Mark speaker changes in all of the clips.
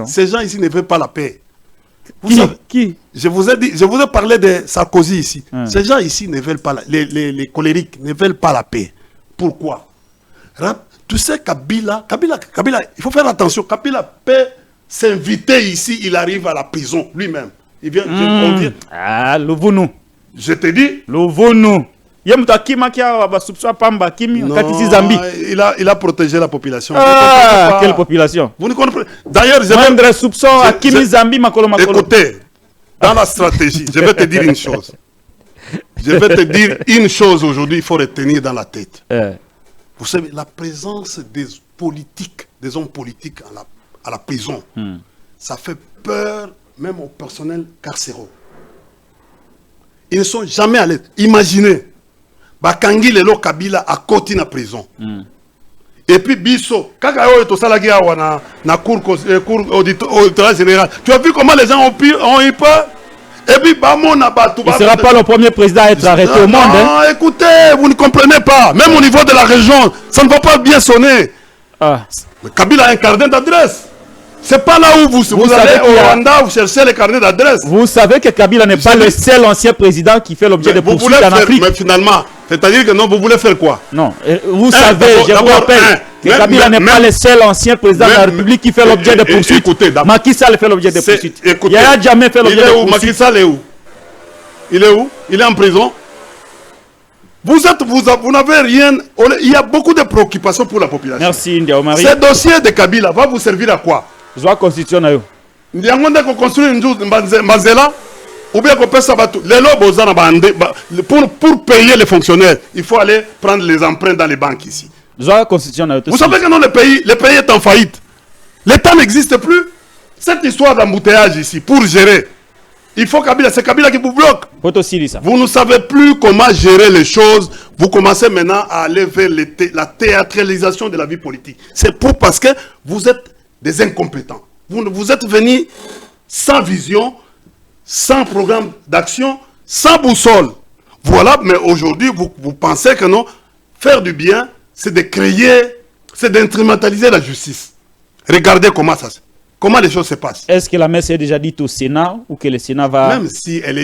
Speaker 1: Ces gens ici ne veulent pas la paix.
Speaker 2: Qui?
Speaker 1: Je vous ai parlé de Sarkozy ici. Ces gens ici ne veulent pas les colériques ne veulent pas la paix. Pourquoi? Tu sais, Kabila, il faut faire attention. Kabila peut s'inviter ici, il arrive à la prison lui-même. Il vient, on vient.
Speaker 2: Ah, l'ouvre-nous.
Speaker 1: Je te dis.
Speaker 2: L'ouvre-nous.
Speaker 1: Non, il a protégé la population.
Speaker 2: Ah, quelle population?
Speaker 1: Vous ne comprenez pas. D'ailleurs, écoutez, dans la stratégie, je vais te dire une chose. Je vais te dire une chose aujourd'hui, il faut retenir dans la tête. Vous savez, la présence des politiques, des hommes politiques à la prison, ça fait peur même au personnel carcéral. Ils ne sont jamais à l'aise. Imaginez, Bakangi Lelo Kabila à côté de la prison. Et puis Bisso, quand na cour auditoire général, tu as vu comment les gens ont eu peur? Et puis Bamon a battu.
Speaker 2: Il ne sera pas le premier président à être arrêté au monde.
Speaker 1: Non, écoutez, vous ne comprenez pas. Même au niveau de la région, ça ne va pas bien sonner. Kabila a un carnet d'adresse. C'est pas là où vous allez au Rwanda, vous cherchez les carnets d'adresse.
Speaker 2: Vous savez que Kabila n'est pas le seul ancien président qui fait l'objet de poursuites en Afrique.
Speaker 1: Mais finalement, c'est-à-dire que non, vous voulez faire quoi?
Speaker 2: Non, vous savez, je vous rappelle que Kabila n'est pas le seul ancien président de la République qui fait l'objet de poursuites. Macky Sall fait l'objet de poursuites. Yaya Jammeh fait l'objet de poursuites.
Speaker 1: Macky Sall est où? Il est où? Il est en prison. Vous n'avez rien. Il y a beaucoup de préoccupations pour la population.
Speaker 2: Merci, India Omari.
Speaker 1: Ce dossier de Kabila va vous servir à quoi?
Speaker 2: Zoa constitution na yo.
Speaker 1: Ndiangonda ko construire une chose Mbazela ou bien qu'on peut s'abattre. Les lobos pour payer les fonctionnaires, il faut aller prendre les emprunts dans les banques ici.
Speaker 2: Zoa constitution na yo.
Speaker 1: Vous savez que non, le pays est en faillite. L'État n'existe plus. Cette histoire d'embouteillage ici pour gérer. Il faut Kabila, c'est Kabila qui vous bloque. Vous ne savez plus comment gérer les choses. Vous commencez maintenant à aller vers la théâtralisation de la vie politique. C'est parce que vous êtes des incompétents. Vous êtes venus sans vision, sans programme d'action, sans boussole. Voilà, mais aujourd'hui, vous pensez que non, faire du bien, c'est de créer, c'est d'instrumentaliser la justice. Regardez comment les choses se passent.
Speaker 2: Est-ce que la messe est déjà dite au Sénat ou que le Sénat va...
Speaker 1: Même si elle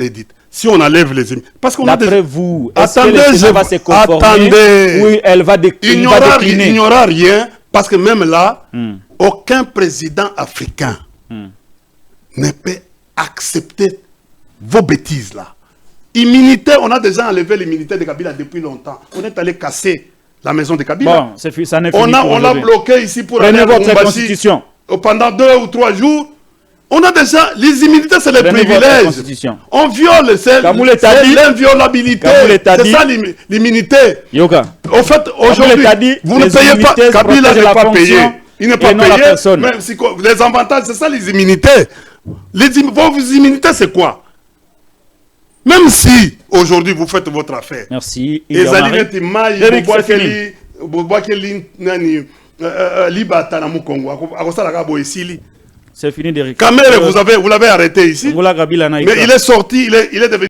Speaker 1: est dite, si on enlève les émissions. Parce qu'on
Speaker 2: d'après vous, est-ce que le Sénat va se conformer ou elle va décliner?
Speaker 1: Il n'y aura rien, parce que même là, aucun président africain ne peut accepter vos bêtises là. Immunité, on a déjà enlevé l'immunité de Kabila depuis longtemps. On est allé casser la maison de Kabila.
Speaker 2: Bon, ça n'est fini.
Speaker 1: On l'a bloqué ici pour
Speaker 2: aller à votre constitution.
Speaker 1: Pendant 2 ou 3 jours. On a déjà, les immunités, c'est les privilèges. On viole, c'est l'inviolabilité. C'est ça l'immunité. Au fait, aujourd'hui, vous ne payez pas. Kabila n'est pas payé. Il n'est pas payé. Même si, les avantages, c'est ça les immunités. Vos immunités, c'est quoi? Même si aujourd'hui vous faites votre affaire.
Speaker 2: Merci. C'est fini d'Eric.
Speaker 1: Kamere, vous l'avez arrêté ici. Mais il est sorti, il est devenu.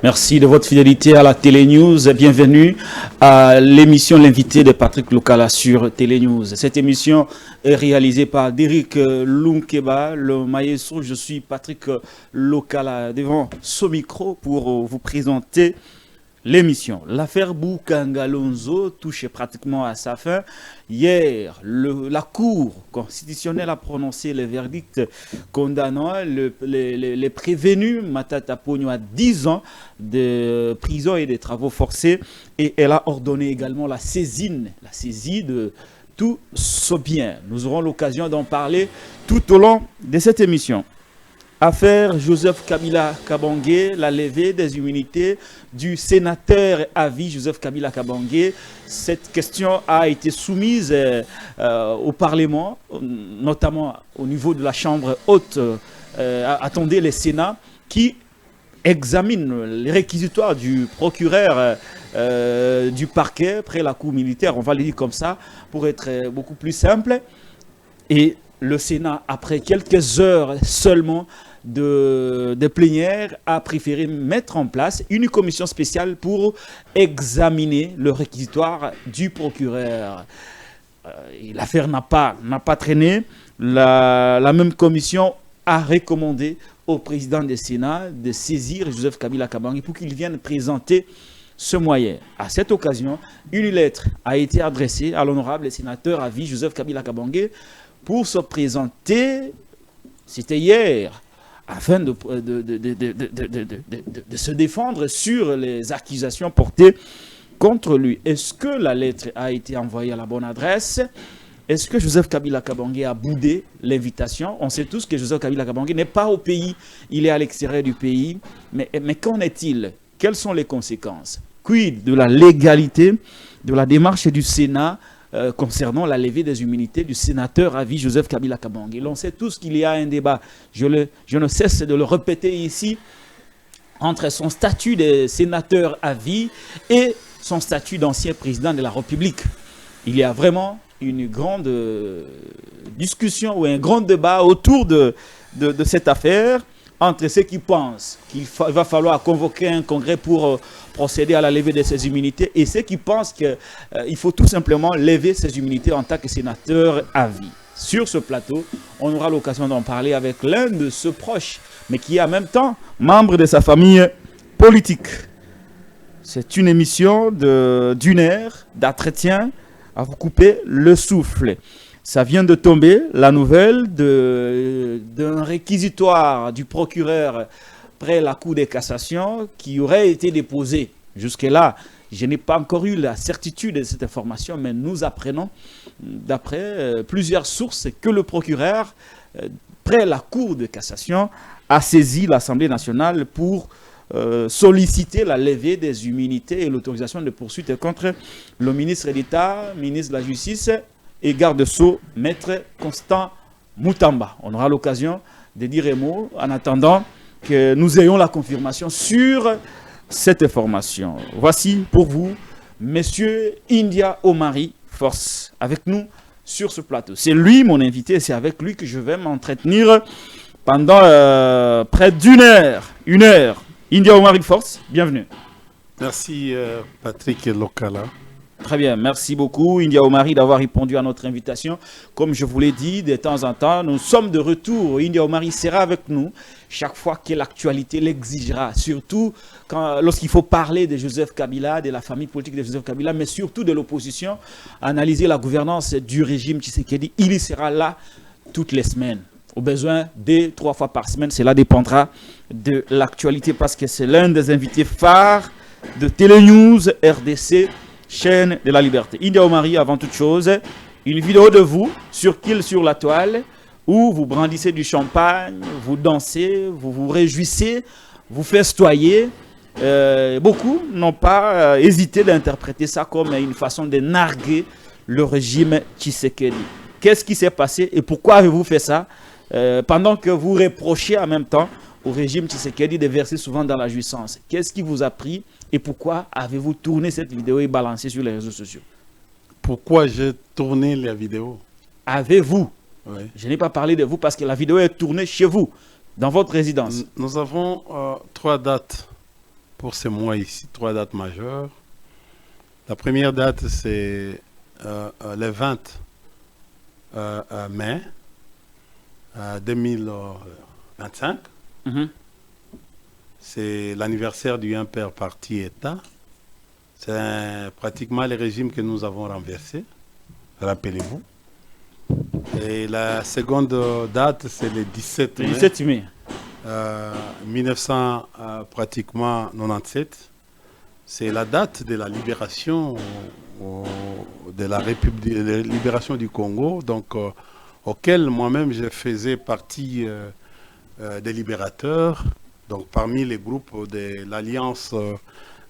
Speaker 2: Merci de votre fidélité à la Télé News et bienvenue à l'émission L'invité de Patrick Lokala sur Télé News. Cette émission est réalisée par Derrick Lunkeba, le maestro. Je suis Patrick Lokala devant ce micro pour vous présenter l'émission. L'affaire Boukangalonzo touche pratiquement à sa fin. Hier, la Cour constitutionnelle a prononcé le verdict condamnant les prévenus Matata Pogno à 10 ans de prison et de travaux forcés. Et elle a ordonné également la saisie de tout ce bien. Nous aurons l'occasion d'en parler tout au long de cette émission. Affaire Joseph Kabila Kabange, la levée des immunités du sénateur à vie Joseph Kabila Kabange. Cette question a été soumise au Parlement, notamment au niveau de la Chambre haute. Attendez le Sénat qui examine les réquisitoires du procureur du parquet près la cour militaire, on va le dire comme ça, pour être beaucoup plus simple. Et le Sénat, après quelques heures seulement de plénière, a préféré mettre en place une commission spéciale pour examiner le réquisitoire du procureur. L'affaire n'a pas traîné. La même commission a recommandé au président du Sénat de saisir Joseph Kabila Kabange pour qu'il vienne présenter ce moyen. À cette occasion, une lettre a été adressée à l'honorable sénateur à vie Joseph Kabila Kabange pour se présenter, c'était hier, afin de se défendre sur les accusations portées contre lui. Est-ce que la lettre a été envoyée à la bonne adresse? Est-ce que Joseph Kabila Kabange a boudé l'invitation? On sait tous que Joseph Kabila Kabange n'est pas au pays, il est à l'extérieur du pays. Mais qu'en est-il? Quelles sont les conséquences? Quid de la légalité de la démarche du Sénat concernant la levée des immunités du sénateur à vie Joseph Kabila Kabange? On sait tous qu'il y a un débat, je ne cesse de le répéter ici, entre son statut de sénateur à vie et son statut d'ancien président de la République. Il y a vraiment une grande discussion ou un grand débat autour de cette affaire entre ceux qui pensent qu'il va falloir convoquer un congrès pour procéder à la levée de ces immunités et ceux qui pensent qu'il faut tout simplement lever ces immunités en tant que sénateur à vie. Sur ce plateau, on aura l'occasion d'en parler avec l'un de ses proches, mais qui est en même temps membre de sa famille politique. C'est une émission d'une heure d'entretien à vous couper le souffle. Ça vient de tomber, la nouvelle d'un réquisitoire du procureur près la Cour de cassation qui aurait été déposé. Jusque-là, je n'ai pas encore eu la certitude de cette information, mais nous apprenons, d'après plusieurs sources, que le procureur, près la Cour de cassation, a saisi l'Assemblée nationale pour solliciter la levée des immunités et l'autorisation de poursuite contre le ministre d'État, ministre de la Justice et garde-sceau, maître Constant Moutamba. On aura l'occasion de dire un mot en attendant que nous ayons la confirmation sur cette information. Voici pour vous, Monsieur India Omari Force, avec nous sur ce plateau. C'est lui mon invité et c'est avec lui que je vais m'entretenir pendant près d'une heure. Une heure. India Omari Force, bienvenue.
Speaker 1: Merci Patrick Lokala.
Speaker 2: Très bien, merci beaucoup India Omari d'avoir répondu à notre invitation. Comme je vous l'ai dit, de temps en temps, nous sommes de retour. India Omari sera avec nous chaque fois que l'actualité l'exigera. Surtout lorsqu'il faut parler de Joseph Kabila, de la famille politique de Joseph Kabila, mais surtout de l'opposition, analyser la gouvernance du régime Tshisekedi. Il y sera là toutes les semaines. Au besoin 2-3 fois par semaine, cela dépendra de l'actualité parce que c'est l'un des invités phares de Télénews RDC, chaîne de la liberté. India Omari, avant toute chose, une vidéo de vous sur la toile où vous brandissez du champagne, vous dansez, vous vous réjouissez, vous festoyez. Beaucoup n'ont pas hésité d'interpréter ça comme une façon de narguer le régime Tshisekedi. Qu'est-ce qui s'est passé et pourquoi avez-vous fait ça pendant que vous reprochez en même temps au régime Tshisekedi de verser souvent dans la jouissance? Qu'est-ce qui vous a pris et pourquoi avez-vous tourné cette vidéo et balancé sur les réseaux sociaux?
Speaker 1: Pourquoi j'ai tourné la vidéo?
Speaker 2: Avez-vous?
Speaker 1: Oui.
Speaker 2: Je n'ai pas parlé de vous parce que la vidéo est tournée chez vous, dans votre résidence.
Speaker 1: Nous avons 3 dates pour ce mois ici, 3 dates majeures. La première date, c'est le 20 mai 2025. C'est l'anniversaire du Imper Parti État. C'est pratiquement le régime que nous avons renversé, rappelez-vous. Et la seconde date, c'est le 17 mai.
Speaker 2: 17 mai.
Speaker 1: 1997. C'est la date de la libération de la République, de la libération du Congo, donc auquel moi-même je faisais partie des libérateurs, donc parmi les groupes de l'Alliance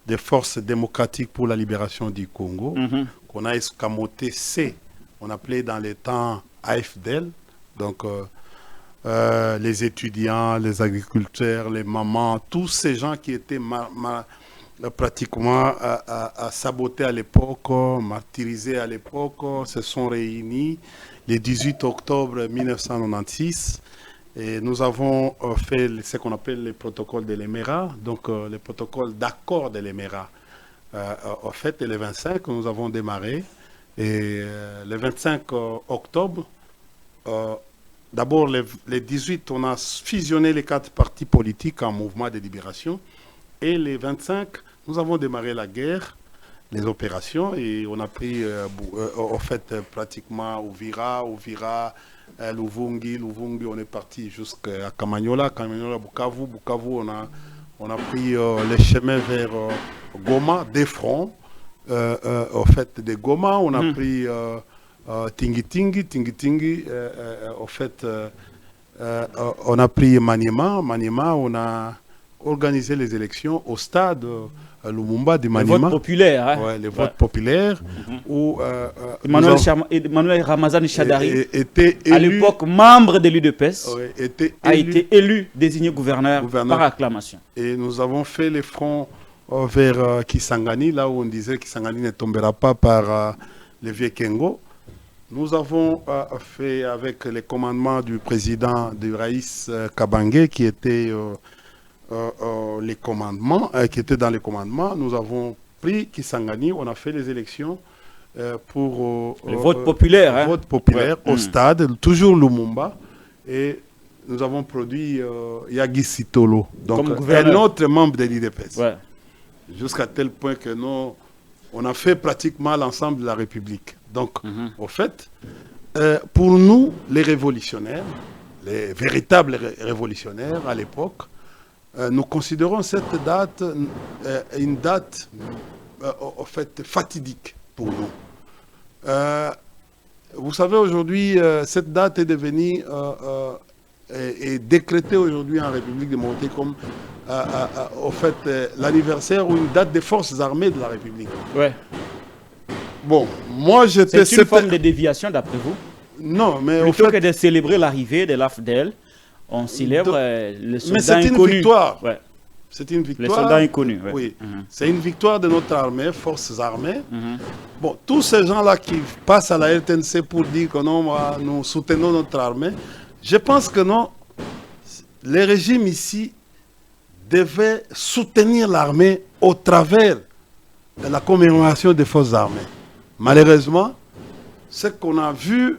Speaker 1: des forces démocratiques pour la libération du Congo, qu'on a escamoté C, on appelait dans les temps AFDL, donc les étudiants, les agriculteurs, les mamans, tous ces gens qui étaient pratiquement sabotés à l'époque, martyrisés à l'époque, se sont réunis le 18 octobre 1996. Et nous avons fait ce qu'on appelle le protocole de l'Éméra, donc le protocole d'accord de l'Éméra. En fait, le 25, nous avons démarré. Et le 25 octobre, d'abord le 18, on a fusionné les 4 partis politiques en mouvement de libération. Et le 25, nous avons démarré la guerre, les opérations, et on a pris, en fait, pratiquement Uvira, Luvungi, on est parti jusqu'à Kamanyola, Bukavu, on a pris les chemins vers Goma, des fronts, en fait, de Goma, on a pris Tingi, en fait, on a pris Maniema, on a organisé les élections au stade Lumumba de Maniema.
Speaker 2: Les votes populaires. Hein?
Speaker 1: Ouais, les votes populaires. Où
Speaker 2: Emmanuel Ramazani Shadari,
Speaker 1: était élu,
Speaker 2: à l'époque membre de l'UDPS,
Speaker 1: a
Speaker 2: été élu, désigné gouverneur par acclamation.
Speaker 1: Et nous avons fait les fronts vers Kisangani, là où on disait que Kisangani ne tombera pas par le vieux Kengo. Nous avons fait avec les commandements du président du Raïs Kabange, qui était les commandements, qui était dans les commandements. Nous avons pris Kisangani, on a fait les élections pour
Speaker 2: le vote populaire, hein?
Speaker 1: Vote populaire au stade, toujours Lumumba, et nous avons produit Yagi Sitolo, donc un autre membre de l'IDPS, jusqu'à tel point que nous, on a fait pratiquement l'ensemble de la République. Donc, au fait, pour nous, les révolutionnaires, les véritables révolutionnaires à l'époque, nous considérons cette date une date en fait fatidique pour nous. Vous savez, aujourd'hui, cette date est devenue est décrétée aujourd'hui en République démocratique comme au fait l'anniversaire ou une date des forces armées de la République.
Speaker 2: Ouais.
Speaker 1: Bon, moi j'étais...
Speaker 2: C'est une forme de déviation d'après vous?
Speaker 1: Non, mais
Speaker 2: plutôt que de célébrer l'arrivée de l'AFDEL, on célèbre le soldat inconnu.
Speaker 1: Mais c'est une victoire.
Speaker 2: Ouais.
Speaker 1: C'est une victoire.
Speaker 2: Les soldats inconnus. Ouais.
Speaker 1: Oui. C'est une victoire de notre armée, forces armées. Bon, tous ces gens-là qui passent à la RTNC pour dire que non, nous soutenons notre armée, je pense que non, les régimes ici devaient soutenir l'armée au travers de la commémoration des forces armées. Malheureusement, ce qu'on a vu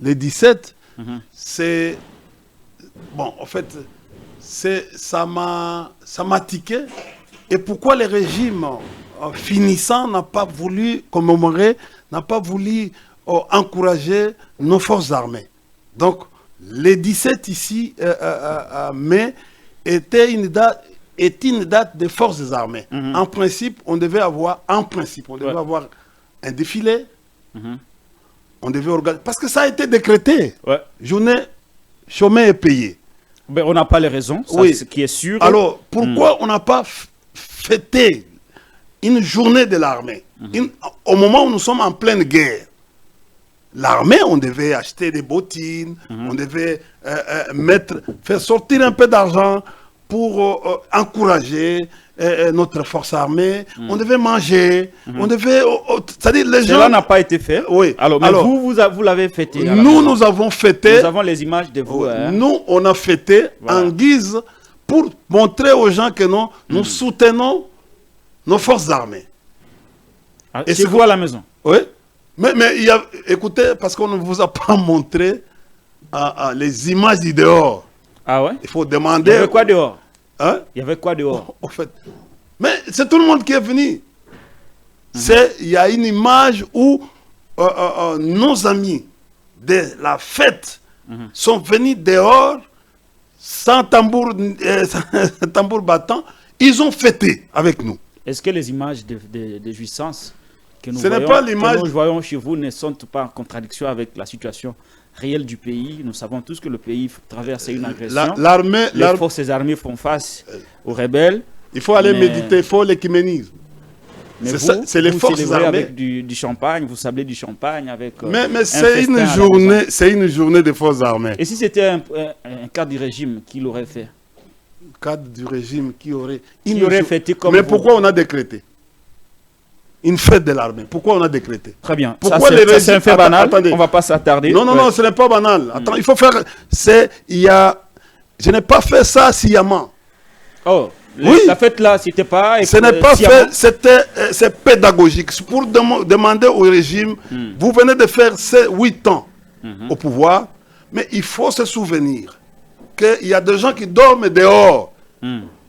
Speaker 1: les 17, c'est... Bon, en fait, ça m'a tiqué. Et pourquoi les régimes finissants n'ont pas voulu commémorer, n'ont pas voulu encourager nos forces armées? Donc, les 17 ici, mai, était une date des forces armées. En principe, on devait avoir avoir un défilé. On devait organiser. Parce que ça a été décrété. Journée chômée et payée.
Speaker 2: Mais on n'a pas les raisons, ça, ce qui est sûr.
Speaker 1: Alors, pourquoi on n'a pas fêté une journée de l'armée au moment où nous sommes en pleine guerre? L'armée, on devait acheter des bottines, on devait faire sortir un peu d'argent pour encourager notre force armée. On devait manger, on devait... c'est-à-dire les gens...
Speaker 2: Cela n'a pas été fait.
Speaker 1: Oui.
Speaker 2: Alors, vous l'avez fêté.
Speaker 1: Nous avons fêté.
Speaker 2: Nous avons les images de vous.
Speaker 1: Nous, on a fêté en guise pour montrer aux gens que nous soutenons nos forces armées.
Speaker 2: Et c'est vous à la maison?
Speaker 1: Oui. Mais écoutez, parce qu'on ne vous a pas montré les images du dehors.
Speaker 2: Ah ouais?
Speaker 1: Il faut demander...
Speaker 2: Il y avait quoi dehors?
Speaker 1: Hein?
Speaker 2: Il y avait quoi dehors?
Speaker 1: En fait. Mais c'est tout le monde qui est venu. Il y a une image où nos amis de la fête sont venus dehors sans tambour battant. Ils ont fêté avec nous.
Speaker 2: Est-ce que les images de jouissance que nous voyons chez vous ne sont pas en contradiction avec la situation réelle du pays? Nous savons tous que le pays traverse une agression. Les forces armées font face aux rebelles.
Speaker 1: Il faut aller méditer, il faut l'écuménisme.
Speaker 2: C'est les forces armées. Avec du champagne, vous sablez du champagne avec.
Speaker 1: Mais c'est une journée des forces armées.
Speaker 2: Et si c'était un cadre du régime, qui l'aurait fait?
Speaker 1: cadre du régime qui aurait
Speaker 2: fêté comme
Speaker 1: Mais
Speaker 2: vous.
Speaker 1: pourquoi on a décrété une fête de l'armée? Pourquoi on a décrété?
Speaker 2: Très bien.
Speaker 1: Pourquoi
Speaker 2: Ça, c'est un fait banal.
Speaker 1: Attendez.
Speaker 2: On ne va pas s'attarder.
Speaker 1: Non, non, ce n'est pas banal. Attends, il faut faire... Je n'ai pas fait ça sciemment.
Speaker 2: Oh,
Speaker 1: oui.
Speaker 2: La fête là, c'était pas...
Speaker 1: Ce n'est pas fait, c'est pédagogique. C'est pour demander au régime, vous venez de faire 8 ans au pouvoir, mais il faut se souvenir qu'il y a des gens qui dorment dehors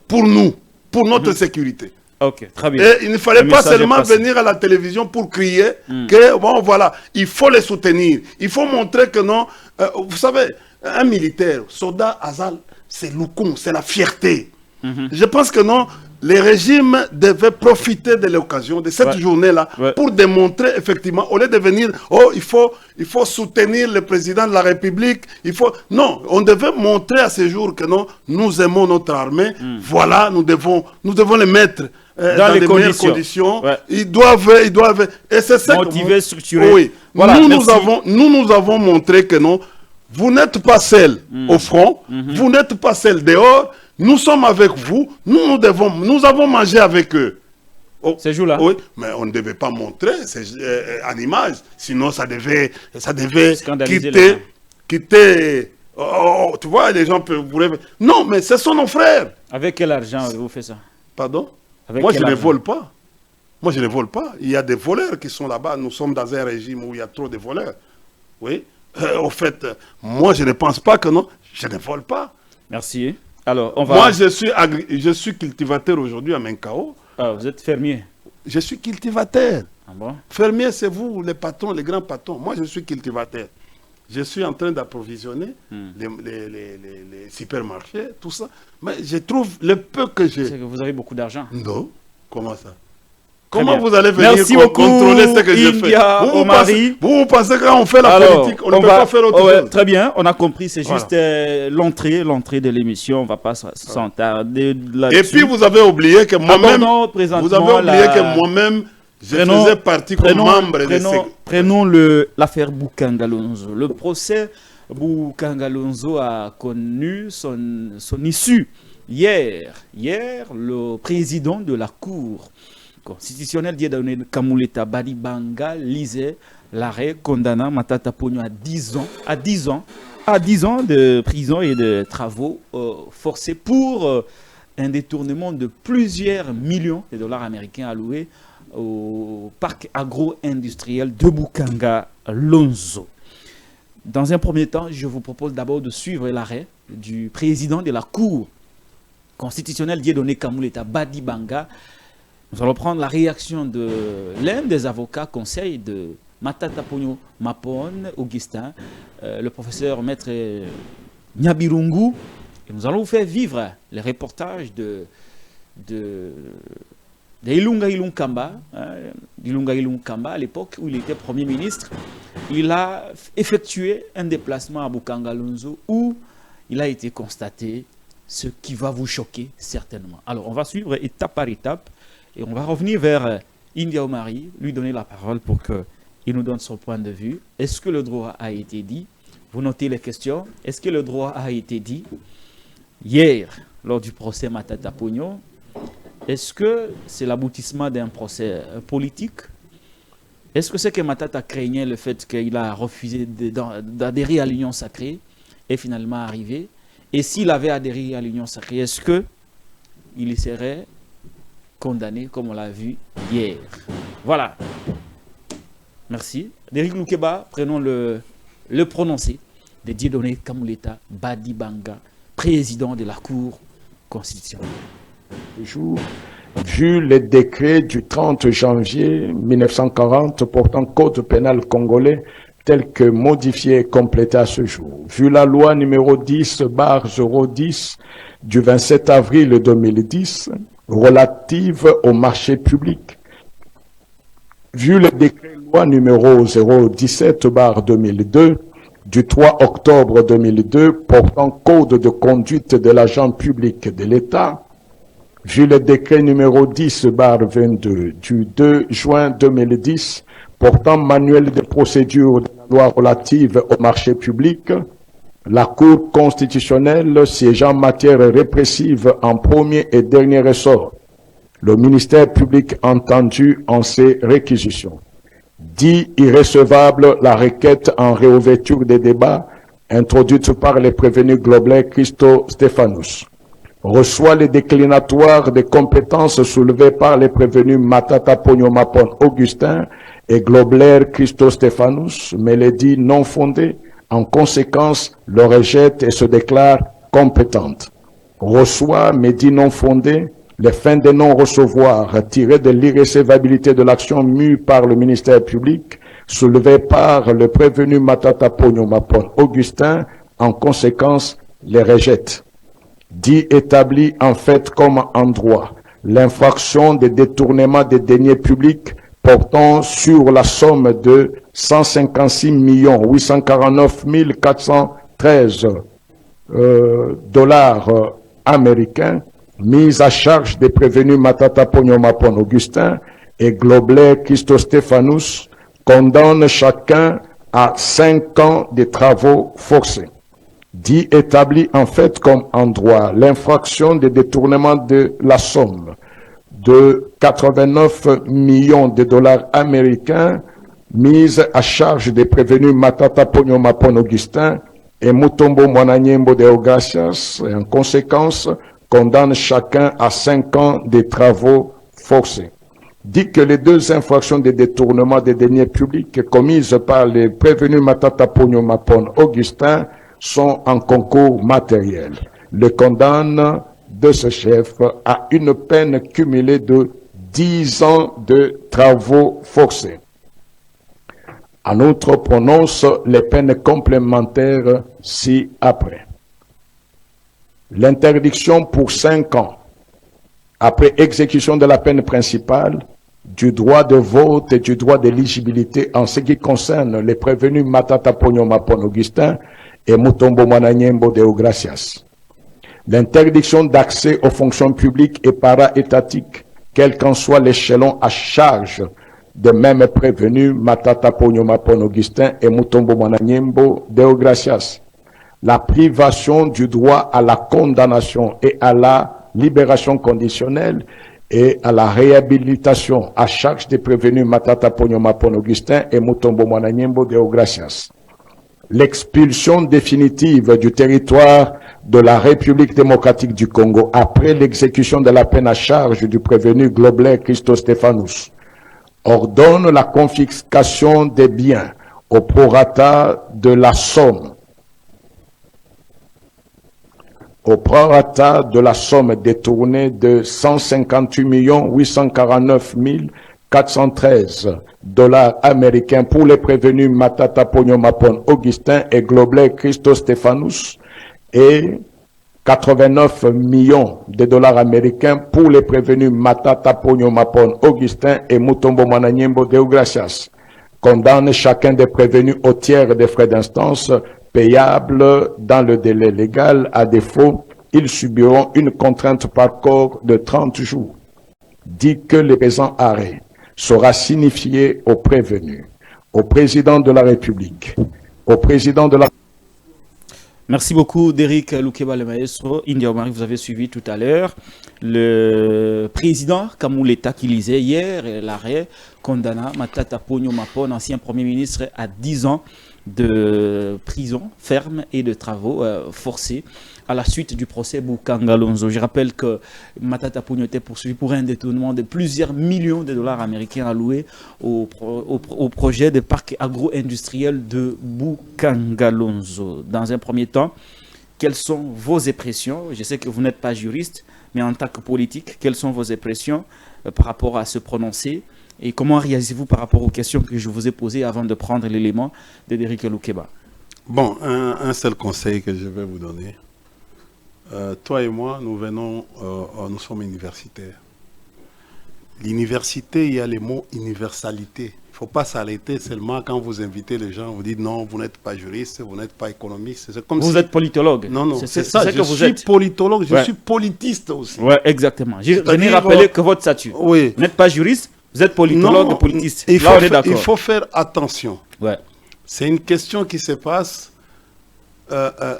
Speaker 1: pour nous, pour notre sécurité.
Speaker 2: Ok, très bien.
Speaker 1: Et il ne fallait pas seulement venir à la télévision pour crier que, bon, voilà, il faut les soutenir. Il faut montrer que non, vous savez, un militaire, soldat Azal, c'est l'oukoum, c'est la fierté. Je pense que non, les régimes devaient profiter de l'occasion de cette journée-là pour démontrer effectivement, au lieu de venir, oh, il faut soutenir le président de la République, non, on devait montrer à ce jour que non, nous aimons notre armée, voilà, nous devons les mettre dans les meilleures conditions. Ils doivent, et c'est ça
Speaker 2: motiver, structurer.
Speaker 1: Oui, voilà, nous avons montré que non, vous n'êtes pas seul au front, vous n'êtes pas seul dehors. Nous sommes avec vous, nous avons mangé avec eux.
Speaker 2: Ces jours-là.
Speaker 1: Oui, mais on ne devait pas montrer en image, sinon ça devait quitter. Tu vois, les gens peuvent... Non, mais ce sont nos frères.
Speaker 2: Avec quel argent vous faites ça?
Speaker 1: Pardon? Moi, je ne vole pas. Moi, je ne vole pas. Il y a des voleurs qui sont là-bas. Nous sommes dans un régime où il y a trop de voleurs. Oui. Au fait, moi, je ne pense pas que non, je ne vole pas.
Speaker 2: Merci. Alors, on va...
Speaker 1: Moi, je suis cultivateur aujourd'hui à Menkao.
Speaker 2: Ah, vous êtes fermier?
Speaker 1: Je suis cultivateur.
Speaker 2: Ah bon?
Speaker 1: Fermier, c'est vous, les patrons, les grands patrons. Moi, je suis cultivateur. Je suis en train d'approvisionner les supermarchés, tout ça. Mais je trouve le peu que j'ai...
Speaker 2: C'est que vous avez beaucoup d'argent.
Speaker 1: Non. Comment ça? Comment vous allez venir
Speaker 2: contrôler
Speaker 1: ce que je fais? Vous pensez que quand on fait la politique, on ne peut pas faire autre chose?
Speaker 2: Très bien, on a compris. C'est juste l'entrée de l'émission. On ne va pas s'entarder là-dessus.
Speaker 1: Et puis vous avez oublié que moi-même, je faisais partie comme membre de ces...
Speaker 2: Prenons l'affaire Boukangalonzo. Le procès Boukangalonzo a connu son issue. Hier, le président de la Cour constitutionnelle Dieudonné Kamuleta Badibanga lisait l'arrêt condamnant Matata Ponyo à 10 ans de prison et de travaux forcés pour un détournement de plusieurs millions de dollars américains alloués au parc agro-industriel de Boukangalonzo. Dans un premier temps, je vous propose d'abord de suivre l'arrêt du président de la Cour constitutionnelle Dieudonné Kamuleta Badibanga. Nous allons prendre la réaction de l'un des avocats conseil de Matata Ponyo Mapone, Augustin, le professeur maître Nyabirungu. Et nous allons vous faire vivre les reportages de Ilunga Ilunkamba, à l'époque où il était Premier ministre. Il a effectué un déplacement à Boukangalonzo où il a été constaté ce qui va vous choquer certainement. Alors, on va suivre étape par étape. Et on va revenir vers India Omari, lui donner la parole pour qu'il nous donne son point de vue. Est-ce que le droit a été dit? Vous notez les questions. Est-ce que le droit a été dit? Hier, lors du procès Matata Ponyo, est-ce que c'est l'aboutissement d'un procès politique? Est-ce que c'est que Matata craignait le fait qu'il a refusé d'adhérer à l'Union sacrée et finalement arrivé? Et s'il avait adhéré à l'Union sacrée, est-ce qu'il y serait condamné comme on l'a vu hier? Voilà. Merci. Derrick Loukeba, prenons le prononcé de Dieudonné Kamuleta Badibanga, président de la Cour constitutionnelle.
Speaker 3: Vu le décret du 30 janvier 1940 portant code pénal congolais tel que modifié et complété à ce jour, vu la loi numéro 10/010 du 27 avril 2010 relative au marché public, vu le décret loi numéro 017/2002 du 3 octobre 2002 portant code de conduite de l'agent public de l'État, vu le décret numéro 10/22 du 2 juin 2010 portant manuel de procédure de la loi relative au marché public, La Cour constitutionnelle siégeant en matière répressive en premier et dernier ressort. Le ministère public entendu en ces réquisitions. Dit irrecevable la requête en réouverture des débats introduite par les prévenus Globler Christo Stéphanous. Reçoit les déclinatoires des compétences soulevées par les prévenus Matata Pogno-Mapon Augustin et Globler Christo Stéphanous, mais les dit non fondées. En conséquence, le rejette et se déclare compétente. Reçoit, mais dit non fondées, les fins de non-recevoir tirées de l'irrécevabilité de l'action mue par le ministère public, soulevée par le prévenu Matata Pogno-Mapon Augustin, en conséquence, les rejette. Dit établi en fait comme en droit l'infraction de détournement des deniers publics portant sur la somme de 156 849 413 dollars américains mise à charge des prévenus Matata Pogno-Mapon Augustin et Globler Christo Stéphanous condamne chacun à 5 ans de travaux forcés. Dit établi en fait comme en droit l'infraction de détournement de la somme de 89 millions de dollars américains mise à charge des prévenus Matata Pogno-Mapon Augustin et Mutombo Mwananyembo de Ogracias et en conséquence condamne chacun à 5 ans de travaux forcés. Dit que les deux infractions de détournement des deniers publics commises par les prévenus Matata Pogno-Mapon Augustin sont en concours matériel. Le condamne de ce chef à une peine cumulée de 10 ans de travaux forcés. En outre, prononce les peines complémentaires ci-après. L'interdiction pour 5 ans, après exécution de la peine principale, du droit de vote et du droit d'éligibilité en ce qui concerne les prévenus Matata Pogno-Mapon Augustin et Mutombo Mwananyembo de Ogracias. L'interdiction d'accès aux fonctions publiques et para-étatiques, quel qu'en soit l'échelon à charge des mêmes prévenus Matata Pogno-Mapon Augustin et Mutombo Mwananyembo de Ogracias. La privation du droit à la condamnation et à la libération conditionnelle et à la réhabilitation à charge des prévenus Matata Pogno-Mapon Augustin et Mutombo Mwananyembo de Ogracias. L'expulsion définitive du territoire de la République démocratique du Congo après l'exécution de la peine à charge du prévenu Globler Christo Stéphanous ordonne la confiscation des biens au prorata de la somme détournée de 158 849 413 dollars américains pour les prévenus Matata Pogno-Mapon Augustin et Globler Christo Stéphanous et 89 millions de dollars américains pour les prévenus Matata Pogno-Mapon Augustin et Mutombo Mwananyembo de Ogracias. Condamne chacun des prévenus au tiers des frais d'instance payables dans le délai légal. À défaut, ils subiront une contrainte par corps de 30 jours. Dit que le présent arrêt sera signifié au prévenu, au président de la République, au président de la...
Speaker 2: Merci beaucoup, Derrick Loukeba le maestro. India Omari, vous avez suivi tout à l'heure le président Kamouleta qui lisait hier l'arrêt condamna Matata Pogno-Mapon, ancien premier ministre, à 10 ans de prison ferme et de travaux forcés à la suite du procès Boukangalonzo. Je rappelle que Matata Pogno était poursuivi pour un détournement de plusieurs millions de dollars américains alloués au projet de parc agro-industriel de Boukangalonzo. Dans un premier temps, quelles sont vos impressions? Je sais que vous n'êtes pas juriste, mais en tant que politique, quelles sont vos impressions par rapport à ce prononcé? Et comment réagissez-vous par rapport aux questions que je vous ai posées avant de prendre l'élément de Derrick Loukeba?
Speaker 1: Bon, un seul conseil que je vais vous donner. Toi et moi, nous sommes universitaires. L'université, il y a les mots universalité. Il ne faut pas s'arrêter seulement quand vous invitez les gens, vous dites non, vous n'êtes pas juriste, vous n'êtes pas économiste.
Speaker 2: Vous êtes politologue.
Speaker 1: Non, c'est ça, je suis politologue, je suis politiste aussi.
Speaker 2: Oui, exactement. Je venais rappeler que votre statut.
Speaker 1: Oui.
Speaker 2: Vous n'êtes pas juriste, vous êtes politologue et politiste.
Speaker 1: Il faut faire attention.
Speaker 2: Ouais.
Speaker 1: C'est une question qui se passe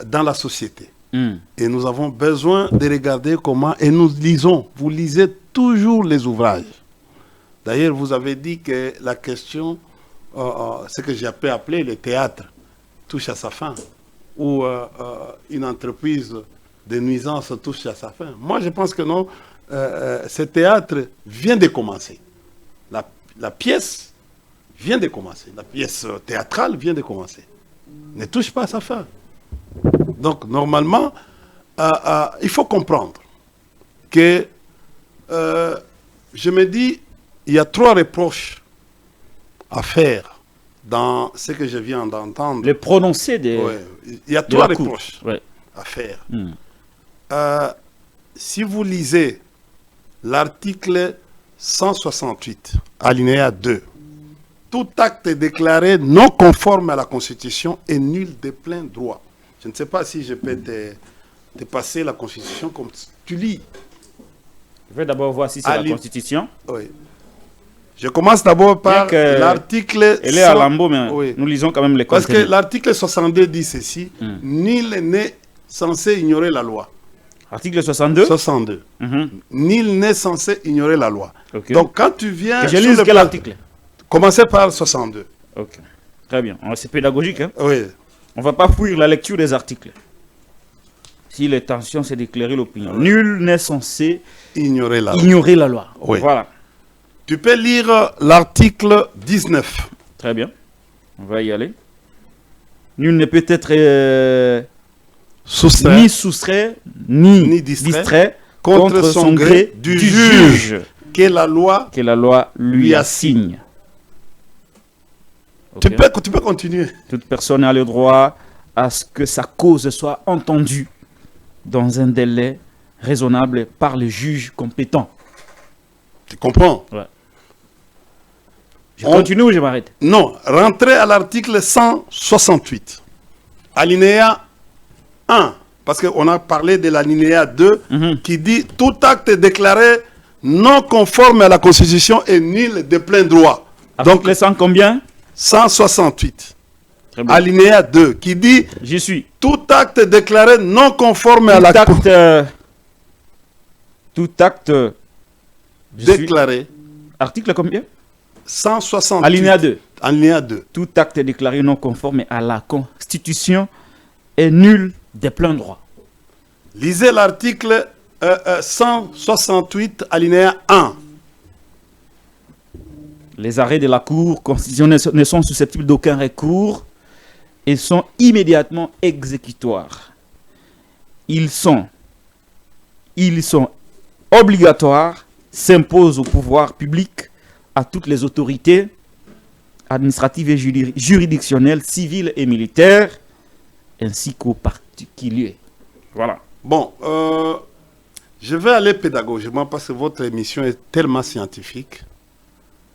Speaker 1: dans la société. Et nous avons besoin de regarder comment, et nous lisons, vous lisez toujours les ouvrages. D'ailleurs, vous avez dit que la question, ce que j'ai appelé le théâtre, touche à sa fin, ou une entreprise de nuisance touche à sa fin. Moi, je pense que non, ce théâtre vient de commencer. La pièce vient de commencer. La pièce théâtrale vient de commencer. Ne touche pas à sa fin. Donc, normalement, il faut comprendre que, je me dis, il y a 3 reproches à faire dans ce que je viens d'entendre.
Speaker 2: Le prononcé des...
Speaker 1: Ouais. Il y a 3 reproches à faire. Si vous lisez l'article 168, alinéa 2, tout acte déclaré non conforme à la Constitution est nul de plein droit. Je ne sais pas si je peux te passer la Constitution comme tu lis.
Speaker 2: Je vais d'abord voir si c'est la Constitution.
Speaker 1: Oui. Je commence d'abord par l'article...
Speaker 2: Elle est à Lambeau, mais nous lisons quand même les contenus.
Speaker 1: Parce que l'article 62 dit ceci, nul n'est censé ignorer la loi.
Speaker 2: Article 62
Speaker 1: 62. Nul n'est censé ignorer la loi.
Speaker 2: Okay.
Speaker 1: Donc quand tu viens...
Speaker 2: Je lis quel article?
Speaker 1: Commencez par 62.
Speaker 2: Ok. Très bien. C'est pédagogique. Hein?
Speaker 1: Oui.
Speaker 2: On ne va pas fuir la lecture des articles. Si l'intention, c'est d'éclairer l'opinion. Nul n'est censé ignorer la loi.
Speaker 1: Oui.
Speaker 2: Voilà.
Speaker 1: Tu peux lire l'article 19.
Speaker 2: Très bien. On va y aller. Nul ne peut être ni soustrait, ni distrait contre son gré du juge
Speaker 1: que la loi
Speaker 2: lui assigne.
Speaker 1: Okay. Tu peux continuer.
Speaker 2: Toute personne a le droit à ce que sa cause soit entendue dans un délai raisonnable par le juge compétent.
Speaker 1: Tu comprends?
Speaker 2: Ouais. Je continue ou je m'arrête?
Speaker 1: Non, rentrez à l'article 168, alinéa 1, parce qu'on a parlé de l'alinéa 2 qui dit « Tout acte déclaré non conforme à la Constitution est nul de plein droit ».
Speaker 2: Donc, les 100 combien?
Speaker 1: 168. Alinéa 2 qui dit «
Speaker 2: J'y suis.
Speaker 1: Tout acte déclaré non conforme à la Constitution. »
Speaker 2: Tout acte
Speaker 1: déclaré.
Speaker 2: Article combien?
Speaker 1: 168.
Speaker 2: Alinéa 2.
Speaker 1: Alinéa 2.
Speaker 2: Tout acte déclaré non conforme à la Constitution est nul de plein droit.
Speaker 1: Lisez l'article 168, alinéa 1.
Speaker 2: Les arrêts de la Cour constitutionnelle ne sont susceptibles d'aucun recours et sont immédiatement exécutoires. Ils sont obligatoires, s'imposent au pouvoir public, à toutes les autorités administratives et juridictionnelles, civiles et militaires, ainsi qu'aux particuliers. Voilà.
Speaker 1: Bon, je vais aller pédagogiquement parce que votre émission est tellement scientifique.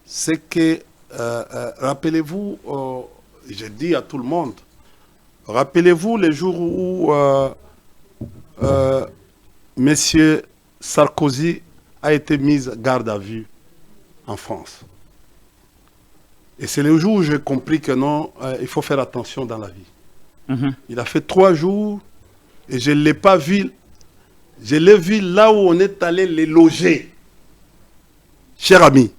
Speaker 1: C'est que, rappelez-vous, je dis à tout le monde, rappelez-vous les jours où M. Sarkozy a été mis garde à vue en France. Et c'est le jour où j'ai compris que non, il faut faire attention dans la vie. Il a fait 3 jours et je ne l'ai pas vu. Je l'ai vu là où on est allé les loger. Cher ami.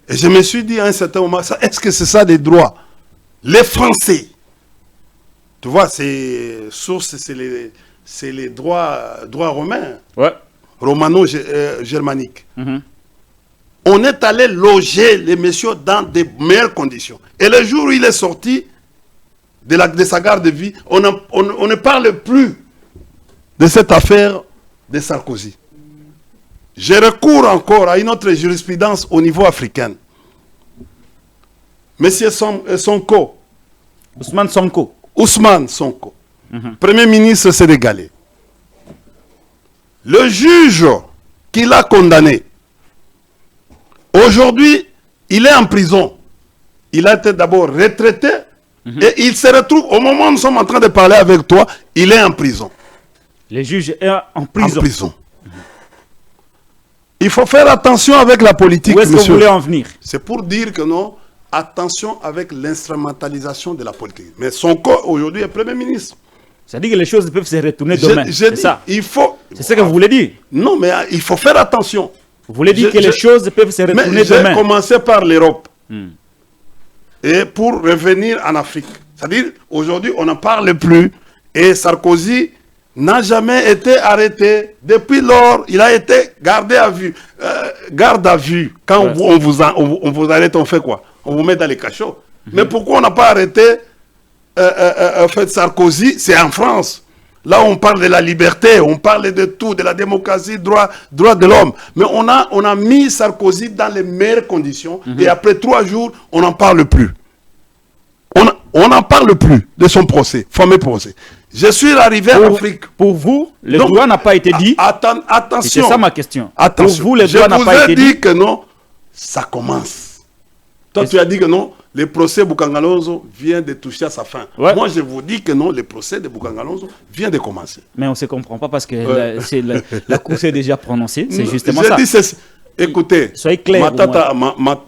Speaker 1: Et je me suis dit à un certain moment, est-ce que c'est ça des droits? Les Français. Tu vois, c'est les droits romains.
Speaker 2: Ouais.
Speaker 1: Romano-germaniques. On est allé loger les messieurs dans de meilleures conditions. Et le jour où il est sorti de sa garde de vie, on ne parle plus de cette affaire de Sarkozy. Je recours encore à une autre jurisprudence au niveau africain. Monsieur Sonko. Ousmane Sonko. Premier ministre sénégalais. Le juge qui l'a condamné, aujourd'hui, il est en prison. Il a été d'abord retraité et il se retrouve, au moment où nous sommes en train de parler avec toi, il est en prison.
Speaker 2: Le juge est en prison.
Speaker 1: En prison. Il faut faire attention avec la politique,
Speaker 2: monsieur. Où est-ce que vous voulez en venir?
Speaker 1: C'est pour dire que non, attention avec l'instrumentalisation de la politique. Mais Sonko, aujourd'hui, est Premier ministre.
Speaker 2: C'est-à-dire que les choses peuvent se retourner demain. C'est ça.
Speaker 1: Il faut...
Speaker 2: C'est ce que vous voulez dire.
Speaker 1: Non, mais il faut faire attention.
Speaker 2: Vous voulez dire que les choses peuvent se retourner demain.
Speaker 1: J'ai commencé par l'Europe. Et pour revenir en Afrique. C'est-à-dire, aujourd'hui, on n'en parle plus. Et Sarkozy n'a jamais été arrêté. Depuis lors, il a été gardé à vue. Garde à vue. Quand on vous arrête, on fait quoi? On vous met dans les cachots. Mais pourquoi on n'a pas arrêté en fait, Sarkozy? C'est en France. Là, on parle de la liberté, on parle de tout, de la démocratie, droit de l'homme. Mais on a mis Sarkozy dans les meilleures conditions. Et après 3 jours, on n'en parle plus. On n'en parle plus de son procès, fameux procès. Je suis arrivé en Afrique.
Speaker 2: Pour vous, le droit n'a pas été dit.
Speaker 1: Attention.
Speaker 2: C'est ça ma question.
Speaker 1: Attention.
Speaker 2: Pour vous, le droit n'a pas été dit.
Speaker 1: Je vous ai dit que non, ça commence. Toi, tu as dit que non, le procès Boukangalonzo vient de toucher à sa fin. Ouais. Moi, je vous dis que non, le procès de Boukangalonzo vient de commencer.
Speaker 2: Mais on ne se comprend pas parce que la Cour s'est déjà prononcée. C'est justement
Speaker 1: ça. Écoutez,
Speaker 2: soyez clair.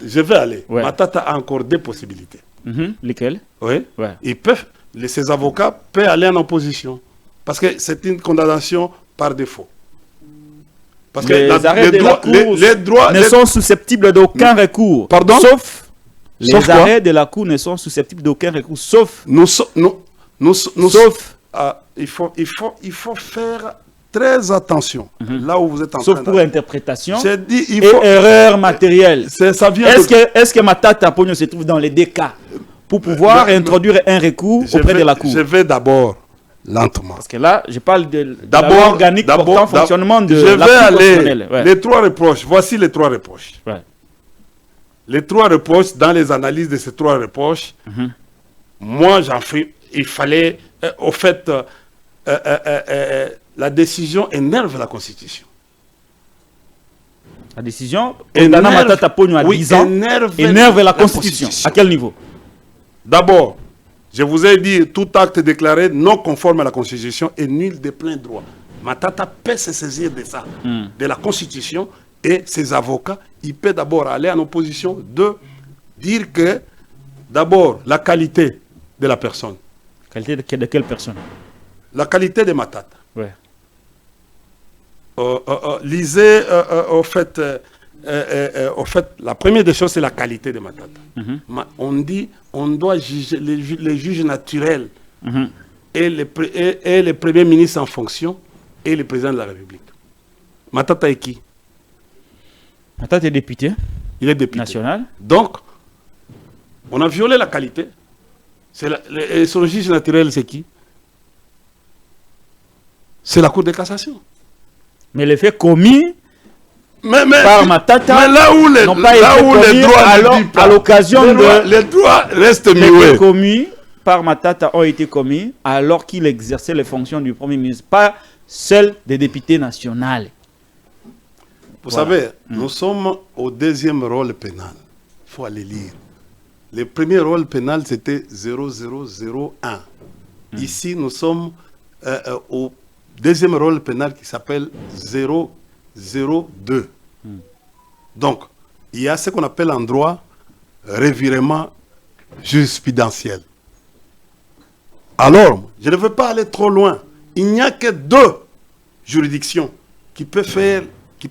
Speaker 1: Je vais aller. Ouais. Matata a encore 2 possibilités.
Speaker 2: Lesquelles?
Speaker 1: Oui. Ouais. Ses avocats peuvent aller en opposition. Parce que c'est une condamnation par défaut.
Speaker 2: Parce que les droits ne sont susceptibles d'aucun recours.
Speaker 1: Pardon?
Speaker 2: Sauf les arrêts de la Cour ne sont susceptibles d'aucun recours. Sauf.
Speaker 1: Il faut faire très attention là où vous êtes en train.
Speaker 2: Sauf pour interprétation
Speaker 1: et
Speaker 2: erreur matérielle.
Speaker 1: Est-ce
Speaker 2: que Matata Ponyo se trouve dans les 2 cas pour pouvoir introduire un recours auprès de la Cour?
Speaker 1: Je vais d'abord lentement.
Speaker 2: Parce que là, je parle de l'organique portant fonctionnement de la Cour constitutionnelle.
Speaker 1: Ouais. Les 3 reproches. Voici les 3 reproches. Ouais. Les 3 reproches, dans les analyses de ces 3 reproches, moi, il fallait, au fait, la décision énerve la Constitution.
Speaker 2: La décision condamnant Matata Ponyo à 10 ans énerve la Constitution. À quel niveau?
Speaker 1: D'abord, je vous ai dit, tout acte déclaré non conforme à la Constitution est nul de plein droit. Matata peut se saisir de ça, de la Constitution, et ses avocats, il peut d'abord aller en opposition, de dire que, d'abord, la qualité de la personne.
Speaker 2: Qualité de quelle personne?
Speaker 1: La qualité de Matata.
Speaker 2: Ouais.
Speaker 1: Lisez, au fait, la première des choses, c'est la qualité de Matata. On dit, on doit juger les juges naturels et le premier ministre en fonction et le président de la République. Matata est qui?
Speaker 2: Matata est député.
Speaker 1: Il est député.
Speaker 2: National.
Speaker 1: Donc, on a violé la qualité. Son juge naturel, c'est qui? C'est la Cour de cassation.
Speaker 2: Mais les faits commis par Matata n'ont pas été commis à l'occasion de...
Speaker 1: Les droits restent muets.
Speaker 2: Les faits commis par Matata ont été commis alors qu'il exerçait les fonctions du Premier ministre, pas celles des députés nationaux.
Speaker 1: Vous savez, nous sommes au 2e rôle pénal. Il faut aller lire. Le premier rôle pénal, c'était 0001. Ici, nous sommes au 2e rôle pénal qui s'appelle 002. Donc, il y a ce qu'on appelle en droit revirement jurisprudentiel. Alors, je ne veux pas aller trop loin. Il n'y a que 2 juridictions qui peuvent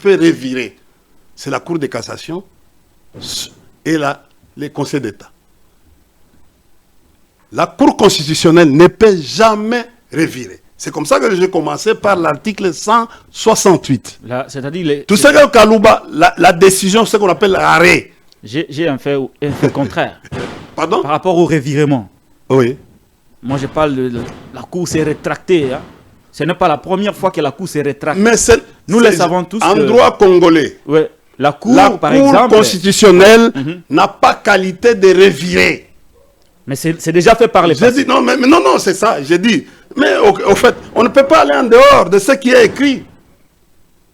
Speaker 1: revirer. C'est la Cour de cassation et le Conseil d'État. La Cour constitutionnelle ne peut jamais revirer. C'est comme ça que j'ai commencé par l'article 168.
Speaker 2: C'est-à-dire...
Speaker 1: Tout ça que Kalouba, la décision, c'est ce qu'on appelle l'arrêt.
Speaker 2: J'ai un fait contraire.
Speaker 1: Pardon?
Speaker 2: Par rapport au revirement.
Speaker 1: Oui.
Speaker 2: Moi, je parle de la Cour s'est rétractée. Hein. Ce n'est pas la première fois que la Cour s'est rétractée.
Speaker 1: Mais
Speaker 2: nous le savons tous.
Speaker 1: En droit congolais,
Speaker 2: la Cour
Speaker 1: constitutionnelle n'a pas qualité de revirer.
Speaker 2: Mais c'est déjà fait par les
Speaker 1: passés. Non, non, c'est ça. J'ai dit. Mais au fait, on ne peut pas aller en dehors de ce qui est écrit.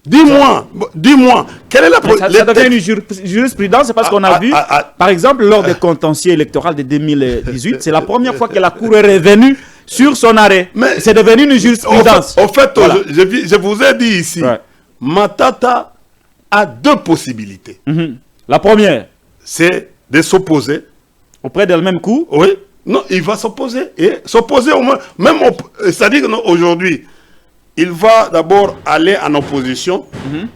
Speaker 1: Dis-moi, quelle est la...
Speaker 2: Ça devient une jurisprudence, c'est parce qu'on a vu, par exemple, lors des contentieux électoraux de 2018, c'est la première fois que la Cour est revenue sur son arrêt. C'est devenu une jurisprudence.
Speaker 1: Au fait, voilà. je vous ai dit ici, Matata a 2 possibilités.
Speaker 2: La première,
Speaker 1: c'est de s'opposer.
Speaker 2: Auprès de la même Cour?
Speaker 1: Oui. Non, il va s'opposer. Et s'opposer au moins, même, c'est-à-dire qu'aujourd'hui, il va d'abord aller en opposition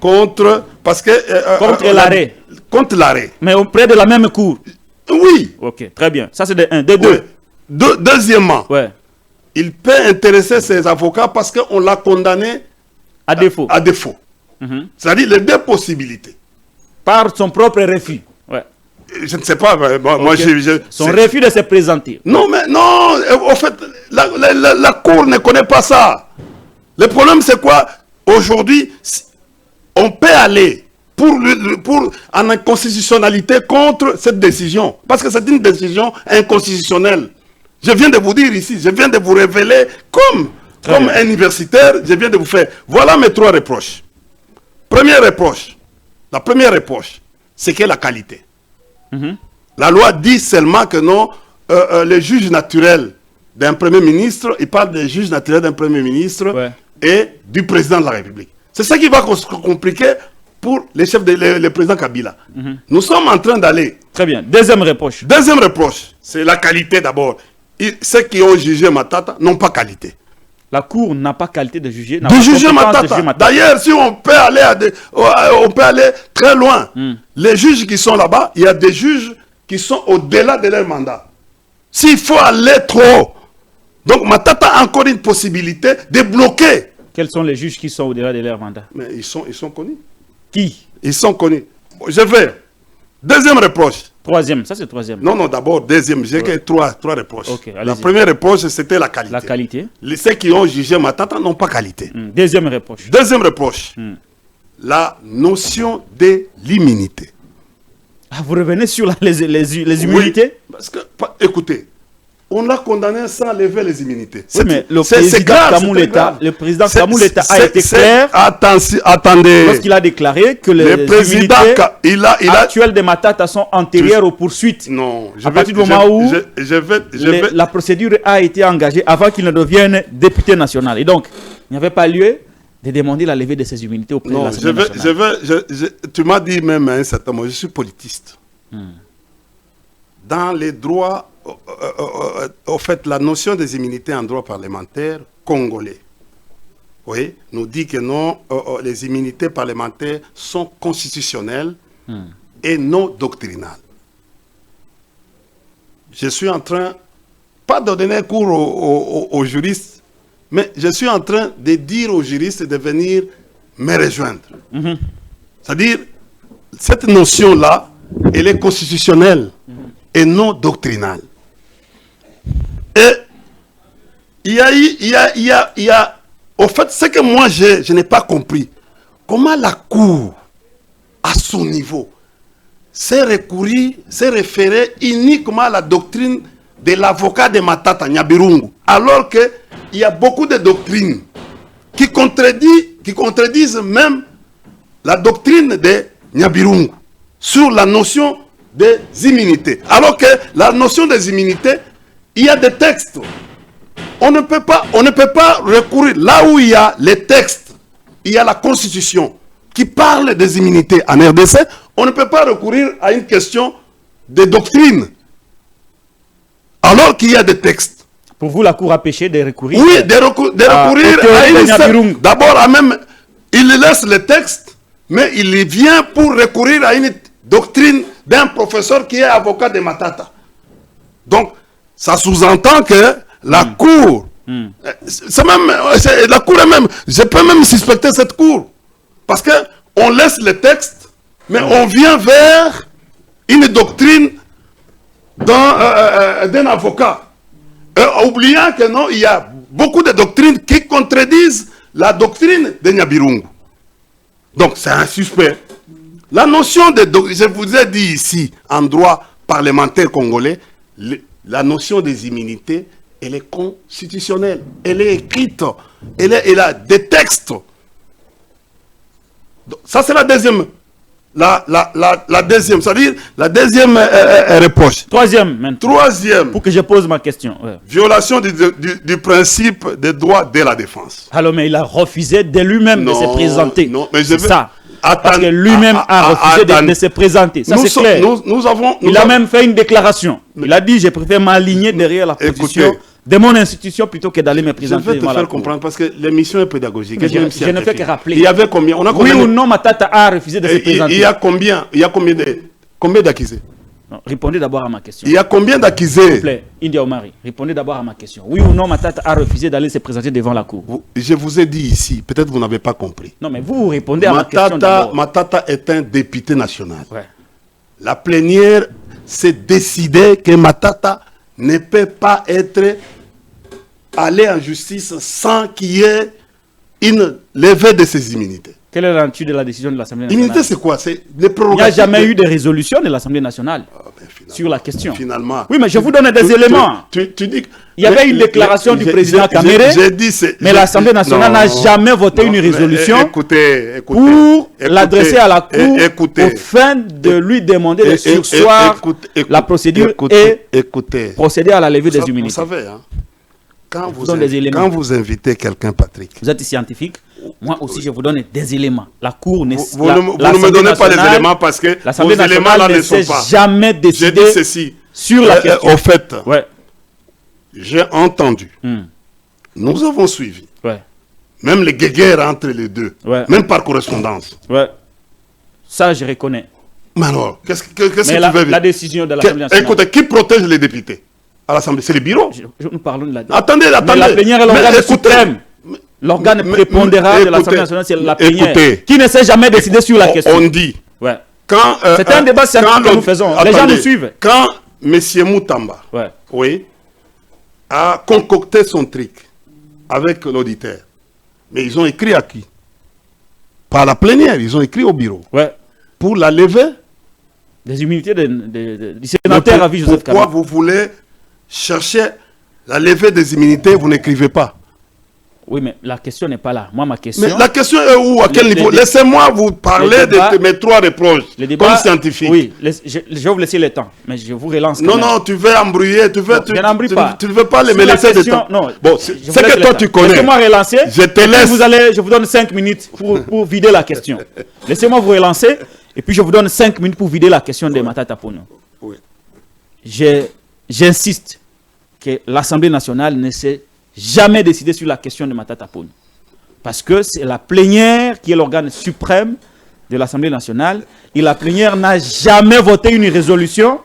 Speaker 1: contre, parce que...
Speaker 2: contre l'arrêt.
Speaker 1: Contre l'arrêt.
Speaker 2: Mais auprès de la même cour.
Speaker 1: Oui.
Speaker 2: Ok, très bien. Ça, c'est de un. De deux.
Speaker 1: Ouais. Deuxièmement, il peut intéresser ses avocats parce qu'on l'a condamné
Speaker 2: à défaut.
Speaker 1: À défaut. C'est-à-dire les deux possibilités.
Speaker 2: Par son propre refus.
Speaker 1: Je ne sais pas. Moi,
Speaker 2: son refus de se présenter.
Speaker 1: Non, mais non. En fait, la Cour ne connaît pas ça. Le problème, c'est quoi? Aujourd'hui, on peut aller pour en inconstitutionnalité contre cette décision. Parce que c'est une décision inconstitutionnelle. Je viens de vous dire ici, je viens de vous révéler comme universitaire, je viens de vous faire. Voilà mes 3 reproches. La première reproche, c'est que la qualité. La loi dit seulement que non, les juges naturels d'un premier ministre, il parle des juges naturels d'un premier ministre et du président de la République. C'est ça qui va compliquer pour les chefs le président Kabila. Nous sommes en train d'aller.
Speaker 2: Très bien. Deuxième reproche.
Speaker 1: Deuxième reproche, c'est la qualité d'abord. Ceux qui ont jugé Matata n'ont pas qualité.
Speaker 2: La Cour n'a pas qualité de juger.
Speaker 1: De juger Matata. D'ailleurs, si on peut aller très loin. Les juges qui sont là-bas, il y a des juges qui sont au-delà de leur mandat. S'il faut aller trop, donc Matata a encore une possibilité de bloquer.
Speaker 2: Quels sont les juges qui sont au-delà de leur mandat?
Speaker 1: Mais ils sont connus.
Speaker 2: Qui?
Speaker 1: Ils sont connus. Je vais. Deuxième reproche.
Speaker 2: Troisième, ça c'est troisième.
Speaker 1: Non, d'abord, deuxième. J'ai que trois reproches. La première reproche, c'était la qualité.
Speaker 2: La qualité.
Speaker 1: Ceux qui ont jugé Matata n'ont pas qualité.
Speaker 2: Deuxième reproche.
Speaker 1: Deuxième reproche. La notion de l'immunité.
Speaker 2: Ah, vous revenez sur les immunités?
Speaker 1: Oui, parce que, écoutez, on l'a condamné sans lever les immunités.
Speaker 2: Oui, mais le président Kamouleta a été clair.
Speaker 1: Attendez.
Speaker 2: Lorsqu'il a déclaré que les immunités actuelles de Matata sont antérieures aux poursuites.
Speaker 1: Non.
Speaker 2: À partir du moment où la procédure a été engagée avant qu'il ne devienne député national. Et donc, il n'y avait pas lieu de demander la levée de ces immunités auprès de l'Assemblée nationale.
Speaker 1: Tu m'as dit même à un certain moment, je suis politiste. Dans les droits, en fait, la notion des immunités en droit parlementaire congolais, oui, nous dit que non, les immunités parlementaires sont constitutionnelles et non doctrinales. Je suis en train, pas de donner cours aux juristes, mais je suis en train de dire aux juristes de venir me rejoindre. C'est-à-dire, cette notion-là, elle est constitutionnelle et non doctrinale. Et il y a, au fait, ce que moi je n'ai pas compris, comment la Cour, à son niveau, s'est référée uniquement à la doctrine de l'avocat de Matata, Nyabirungu, alors qu'il y a beaucoup de doctrines qui contredisent même la doctrine de Nyabirungu sur la notion des immunités. Alors que la notion des immunités, il y a des textes. On ne peut pas recourir là où il y a les textes. Il y a la Constitution qui parle des immunités en RDC. On ne peut pas recourir à une question de doctrine. Alors qu'il y a des textes.
Speaker 2: Pour vous, la Cour a péché de recourir?
Speaker 1: Oui, de recourir à une... D'abord, il laisse les textes, mais il vient pour recourir à une doctrine d'un professeur qui est avocat de Matata. Donc, ça sous-entend que la Cour, la Cour elle-même, je peux même suspecter cette Cour. Parce qu'on laisse les textes, mais on vient vers une doctrine d'un avocat. Oubliant que non, il y a beaucoup de doctrines qui contredisent la doctrine de Nyabirungu. Donc, c'est un suspect. La notion de... Je vous ai dit ici, en droit parlementaire congolais, la notion des immunités, elle est constitutionnelle. Elle est écrite. Elle a des textes. Donc, ça, c'est la deuxième. La deuxième, c'est-à-dire la deuxième reproche.
Speaker 2: Troisième, maintenant.
Speaker 1: Troisième.
Speaker 2: Pour que je pose ma question.
Speaker 1: Violation du principe des droits de la défense.
Speaker 2: Alors, mais il a refusé de lui-même de se présenter.
Speaker 1: Non, mais
Speaker 2: c'est ça. parce que lui-même a refusé de se présenter. Ça, c'est clair. Il a même fait une déclaration. Il a dit, je préfère m'aligner derrière la position de mon institution plutôt que d'aller me présenter.
Speaker 1: Je vais te faire comprendre parce que l'émission est pédagogique.
Speaker 2: Je ne fais que rappeler.
Speaker 1: Il y avait combien?
Speaker 2: Oui ou non, Matata a refusé de se présenter.
Speaker 1: Il y a combien d'accusés?
Speaker 2: Non, répondez d'abord à ma question.
Speaker 1: Il y a combien d'accusés?
Speaker 2: S'il vous plaît, India Omari, répondez d'abord à ma question. Oui ou non, Matata a refusé d'aller se présenter devant la cour?
Speaker 1: Je vous ai dit ici, peut-être vous n'avez pas compris.
Speaker 2: Non, mais vous répondez à ma question d'abord.
Speaker 1: Matata est un député national.
Speaker 2: Ouais.
Speaker 1: La plénière s'est décidée que Matata ne peut pas être allé en justice sans qu'il y ait une levée de ses immunités.
Speaker 2: Quelle est l'intitulé de la décision de l'Assemblée nationale?
Speaker 1: Immunité, c'est quoi? C'est les
Speaker 2: prérogatives. Il n'y a jamais eu de résolution de l'Assemblée nationale sur la question.
Speaker 1: Finalement.
Speaker 2: Oui, mais je vous donne des éléments.
Speaker 1: Tu dis
Speaker 2: il y avait une déclaration du président Kamere, mais l'Assemblée nationale n'a jamais voté une résolution pour l'adresser à la Cour au fin de lui demander de surseoir la procédure et procéder à la levée des immunités.
Speaker 1: Vous savez, hein, quand vous invitez quelqu'un, Patrick,
Speaker 2: vous êtes scientifique. Moi aussi, je vous donne des éléments. La Cour ne
Speaker 1: vous ne me donnez pas les éléments parce que
Speaker 2: l'Assemblée nationale ne s'est jamais décidé sur la question.
Speaker 1: Au fait, j'ai entendu. Nous avons suivi. Même les guéguerres entre les deux. Même par correspondance.
Speaker 2: Ça, je reconnais.
Speaker 1: Mais alors, qu'est-ce que tu veux dire?
Speaker 2: La décision de l'Assemblée nationale.
Speaker 1: Écoutez, qui protège les députés à l'Assemblée? C'est le bureau.
Speaker 2: Nous parlons de la...
Speaker 1: Attendez.
Speaker 2: Mais la plénière est l'organe suprême. L'organe prépondérant de l'Assemblée nationale, c'est la plénière, qui ne s'est jamais décidé sur la question.
Speaker 1: On dit.
Speaker 2: C'est un débat scientifique que nous faisons. Les gens nous suivent.
Speaker 1: Quand M. Moutamba a concocté son truc avec l'auditeur, mais ils ont écrit à qui? Par la plénière, ils ont écrit au bureau. Pour la lever
Speaker 2: des immunités du sénateur Avis Joseph Kabila.
Speaker 1: Pourquoi vous voulez chercher la levée des immunités, vous n'écrivez pas?
Speaker 2: Oui, mais la question n'est pas là. Moi, ma question...
Speaker 1: Mais la question est où? À quel niveau? Laissez-moi vous parler de mes trois reproches comme scientifique.
Speaker 2: Oui, je vais vous laisser le temps, mais je vous relance.
Speaker 1: Non, tu veux embrouiller, tu ne veux pas me laisser le temps.
Speaker 2: Non,
Speaker 1: bon, c'est que toi tu connais.
Speaker 2: Laissez-moi relancer.
Speaker 1: Je te laisse.
Speaker 2: Je vous donne 5 minutes pour vider la question. Laissez-moi vous relancer, et puis je vous donne 5 minutes pour vider la question de Matata Ponyo.
Speaker 1: Oui.
Speaker 2: J'insiste que l'Assemblée nationale ne s'est jamais décidé sur la question de Matata Ponyo. Parce que c'est la plénière qui est l'organe suprême de l'Assemblée nationale. Et la plénière n'a jamais voté une résolution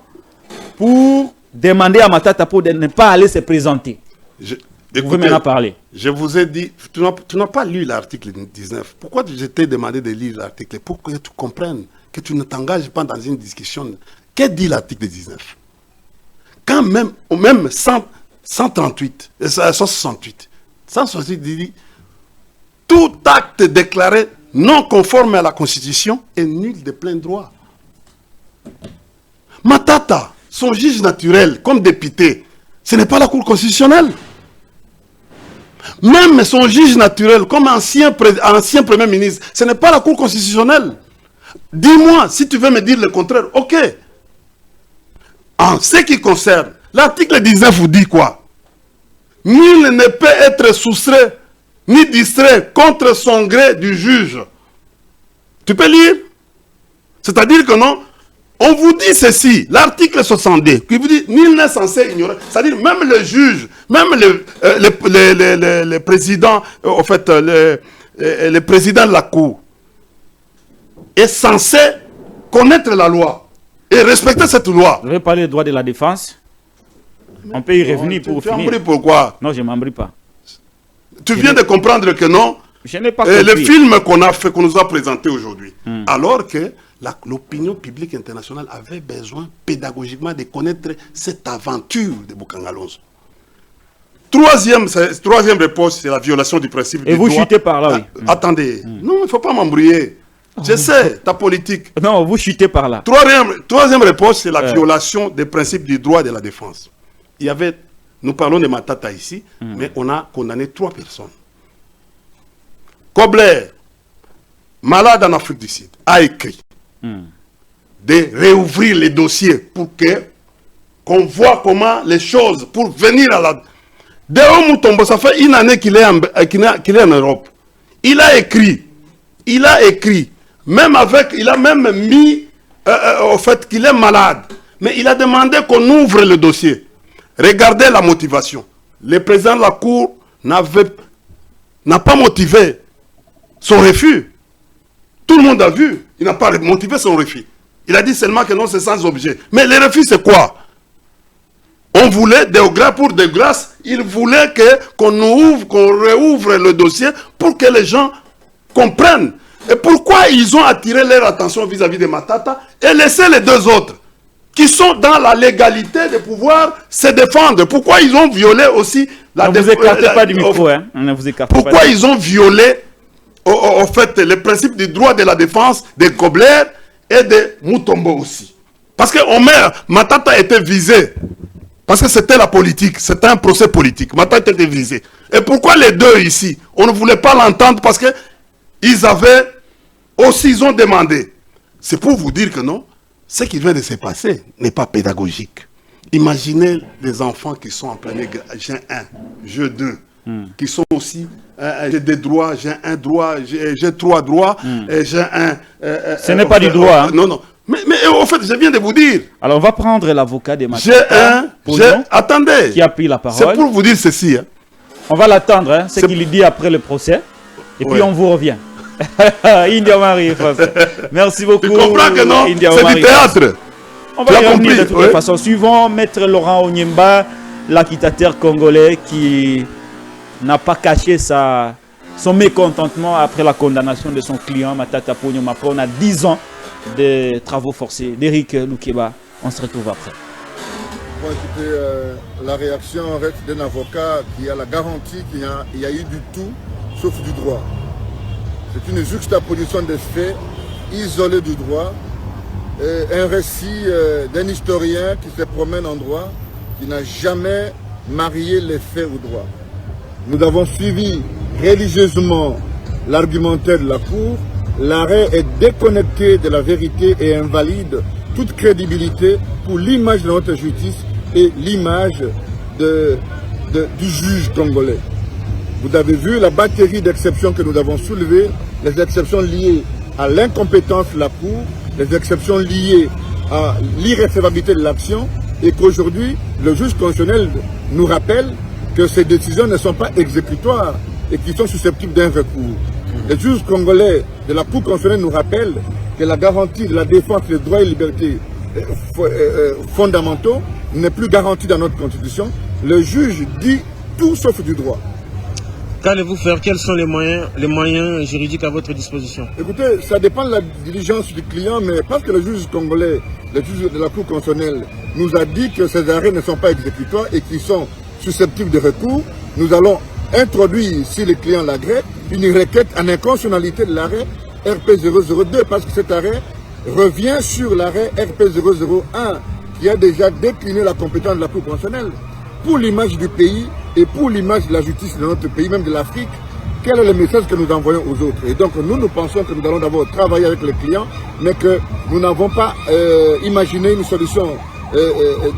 Speaker 2: pour demander à Matata Ponyo de ne pas aller se présenter. Vous pouvez maintenant parler.
Speaker 1: Je vous ai dit, tu n'as pas lu l'article 19. Pourquoi je t'ai demandé de lire l'article? Pour que tu comprennes que tu ne t'engages pas dans une discussion. Qu'est-ce que dit l'article 19? Quand même 168, 168 dit tout acte déclaré non conforme à la Constitution est nul de plein droit. Matata, son juge naturel comme député, ce n'est pas la Cour constitutionnelle. Même son juge naturel comme ancien Premier ministre, ce n'est pas la Cour constitutionnelle. Dis-moi, si tu veux me dire le contraire, ok. En ce qui concerne, l'article 19 vous dit quoi? Nul ne peut être soustrait ni distrait contre son gré du juge. Tu peux lire? C'est-à-dire que non, on vous dit ceci, l'article 62, qui vous dit nul n'est censé ignorer. C'est-à-dire même le juge, même le président, en fait, le président de la Cour est censé connaître la loi et respecter cette loi.
Speaker 2: Vous avez parlé des droits de la défense. On peut y revenir pour finir.
Speaker 1: Tu m'embrouilles pourquoi?
Speaker 2: Non, je ne m'embrouille pas.
Speaker 1: Tu viens de comprendre que non.
Speaker 2: Je n'ai pas compris.
Speaker 1: Le film qu'on a fait, qu'on nous a présenté aujourd'hui, alors que l'opinion publique internationale avait besoin pédagogiquement de connaître cette aventure de Boukangalonzo. Troisième réponse, c'est la violation du principe du droit.
Speaker 2: Et vous chutez par là, oui.
Speaker 1: Attendez, non, il ne faut pas m'embrouiller. Je sais, ta politique.
Speaker 2: Non, vous chutez par là.
Speaker 1: Troisième réponse, c'est la violation des principes du droit de la défense. Nous parlons de Matata ici, mais on a condamné 3 personnes. Kobler, malade en Afrique du Sud, a écrit de réouvrir les dossiers pour qu'on voit comment les choses, pour venir à la... Deo Mutombo, ça fait une année qu'il est en Europe. Il a écrit Même avec, il a même mis au fait qu'il est malade. Mais il a demandé qu'on ouvre le dossier. Regardez la motivation. Le président de la Cour n'a pas motivé son refus. Tout le monde a vu. Il n'a pas motivé son refus. Il a dit seulement que non, c'est sans objet. Mais le refus, c'est quoi? On voulait, pour de grâce, il voulait qu'on réouvre le dossier pour que les gens comprennent. Et pourquoi ils ont attiré leur attention vis-à-vis de Matata et laissé les deux autres qui sont dans la légalité de pouvoir se défendre? Pourquoi ils ont violé aussi la
Speaker 2: défense? Ne vous écartez pas du micro, hein. Ne vous écartez pas.
Speaker 1: Pourquoi ils ont violé, au fait, le principe du droit de la défense de Kobler et de Mutombo aussi? Parce que Matata était visé. Parce que c'était la politique, c'était un procès politique. Matata était visé. Et pourquoi les deux ici? On ne voulait pas l'entendre parce que ils avaient aussi, ils ont demandé. C'est pour vous dire que non, ce qui vient de se passer n'est pas pédagogique. Imaginez les enfants qui sont en plein G1, G2, qui sont aussi, j'ai des droits, j'ai un droit, j'ai 3 droits, j'ai un...
Speaker 2: Ce n'est pas du droit.
Speaker 1: Non, non. Mais au fait, je viens de vous dire.
Speaker 2: Alors, on va prendre l'avocat des Matata.
Speaker 1: Attendez.
Speaker 2: Qui a pris la parole.
Speaker 1: C'est pour vous dire ceci. Hein.
Speaker 2: On va l'attendre, hein, ce qu'il dit après le procès. Et puis, on vous revient. India Marie, français. Merci beaucoup.
Speaker 1: Tu comprends que non? C'est du théâtre.
Speaker 2: On va y revenir de toute façon. Suivant Maître Laurent Onyemba, l'acquittateur congolais qui n'a pas caché son mécontentement après la condamnation de son client Matata Ponyo. Après, on a 10 ans de travaux forcés d'Éric Loukeba. On se retrouve après.
Speaker 4: Bon, écoutez, la réaction reste d'un avocat qui a la garantie qu'il y a eu du tout sauf du droit. C'est une juxtaposition des faits isolés du droit, et un récit d'un historien qui se promène en droit, qui n'a jamais marié les faits au droit. Nous avons suivi religieusement l'argumentaire de la Cour. L'arrêt est déconnecté de la vérité et invalide toute crédibilité pour l'image de notre justice et l'image du juge congolais. Vous avez vu la batterie d'exceptions que nous avons soulevées, les exceptions liées à l'incompétence de la Cour, les exceptions liées à l'irrécevabilité de l'action, et qu'aujourd'hui, le juge constitutionnel nous rappelle que ces décisions ne sont pas exécutoires et qui sont susceptibles d'un recours. Les juges congolais de la Cour constitutionnelle nous rappellent que la garantie de la défense des droits et libertés fondamentaux n'est plus garantie dans notre Constitution. Le juge dit tout sauf du droit.
Speaker 5: Qu'allez-vous faire? Quels sont les moyens juridiques à votre disposition?
Speaker 4: Écoutez, ça dépend de la diligence du client, mais parce que le juge congolais, le juge de la Cour constitutionnelle, nous a dit que ces arrêts ne sont pas exécutoires et qu'ils sont susceptibles de recours, nous allons introduire, si le client l'agrée, une requête en inconstitutionnalité de l'arrêt RP002, parce que cet arrêt revient sur l'arrêt RP001, qui a déjà décliné la compétence de la Cour constitutionnelle. Pour l'image du pays et pour l'image de la justice de notre pays, même de l'Afrique, quel est le message que nous envoyons aux autres? Et donc nous pensons que nous allons d'abord travailler avec les clients, mais que nous n'avons pas imaginé une solution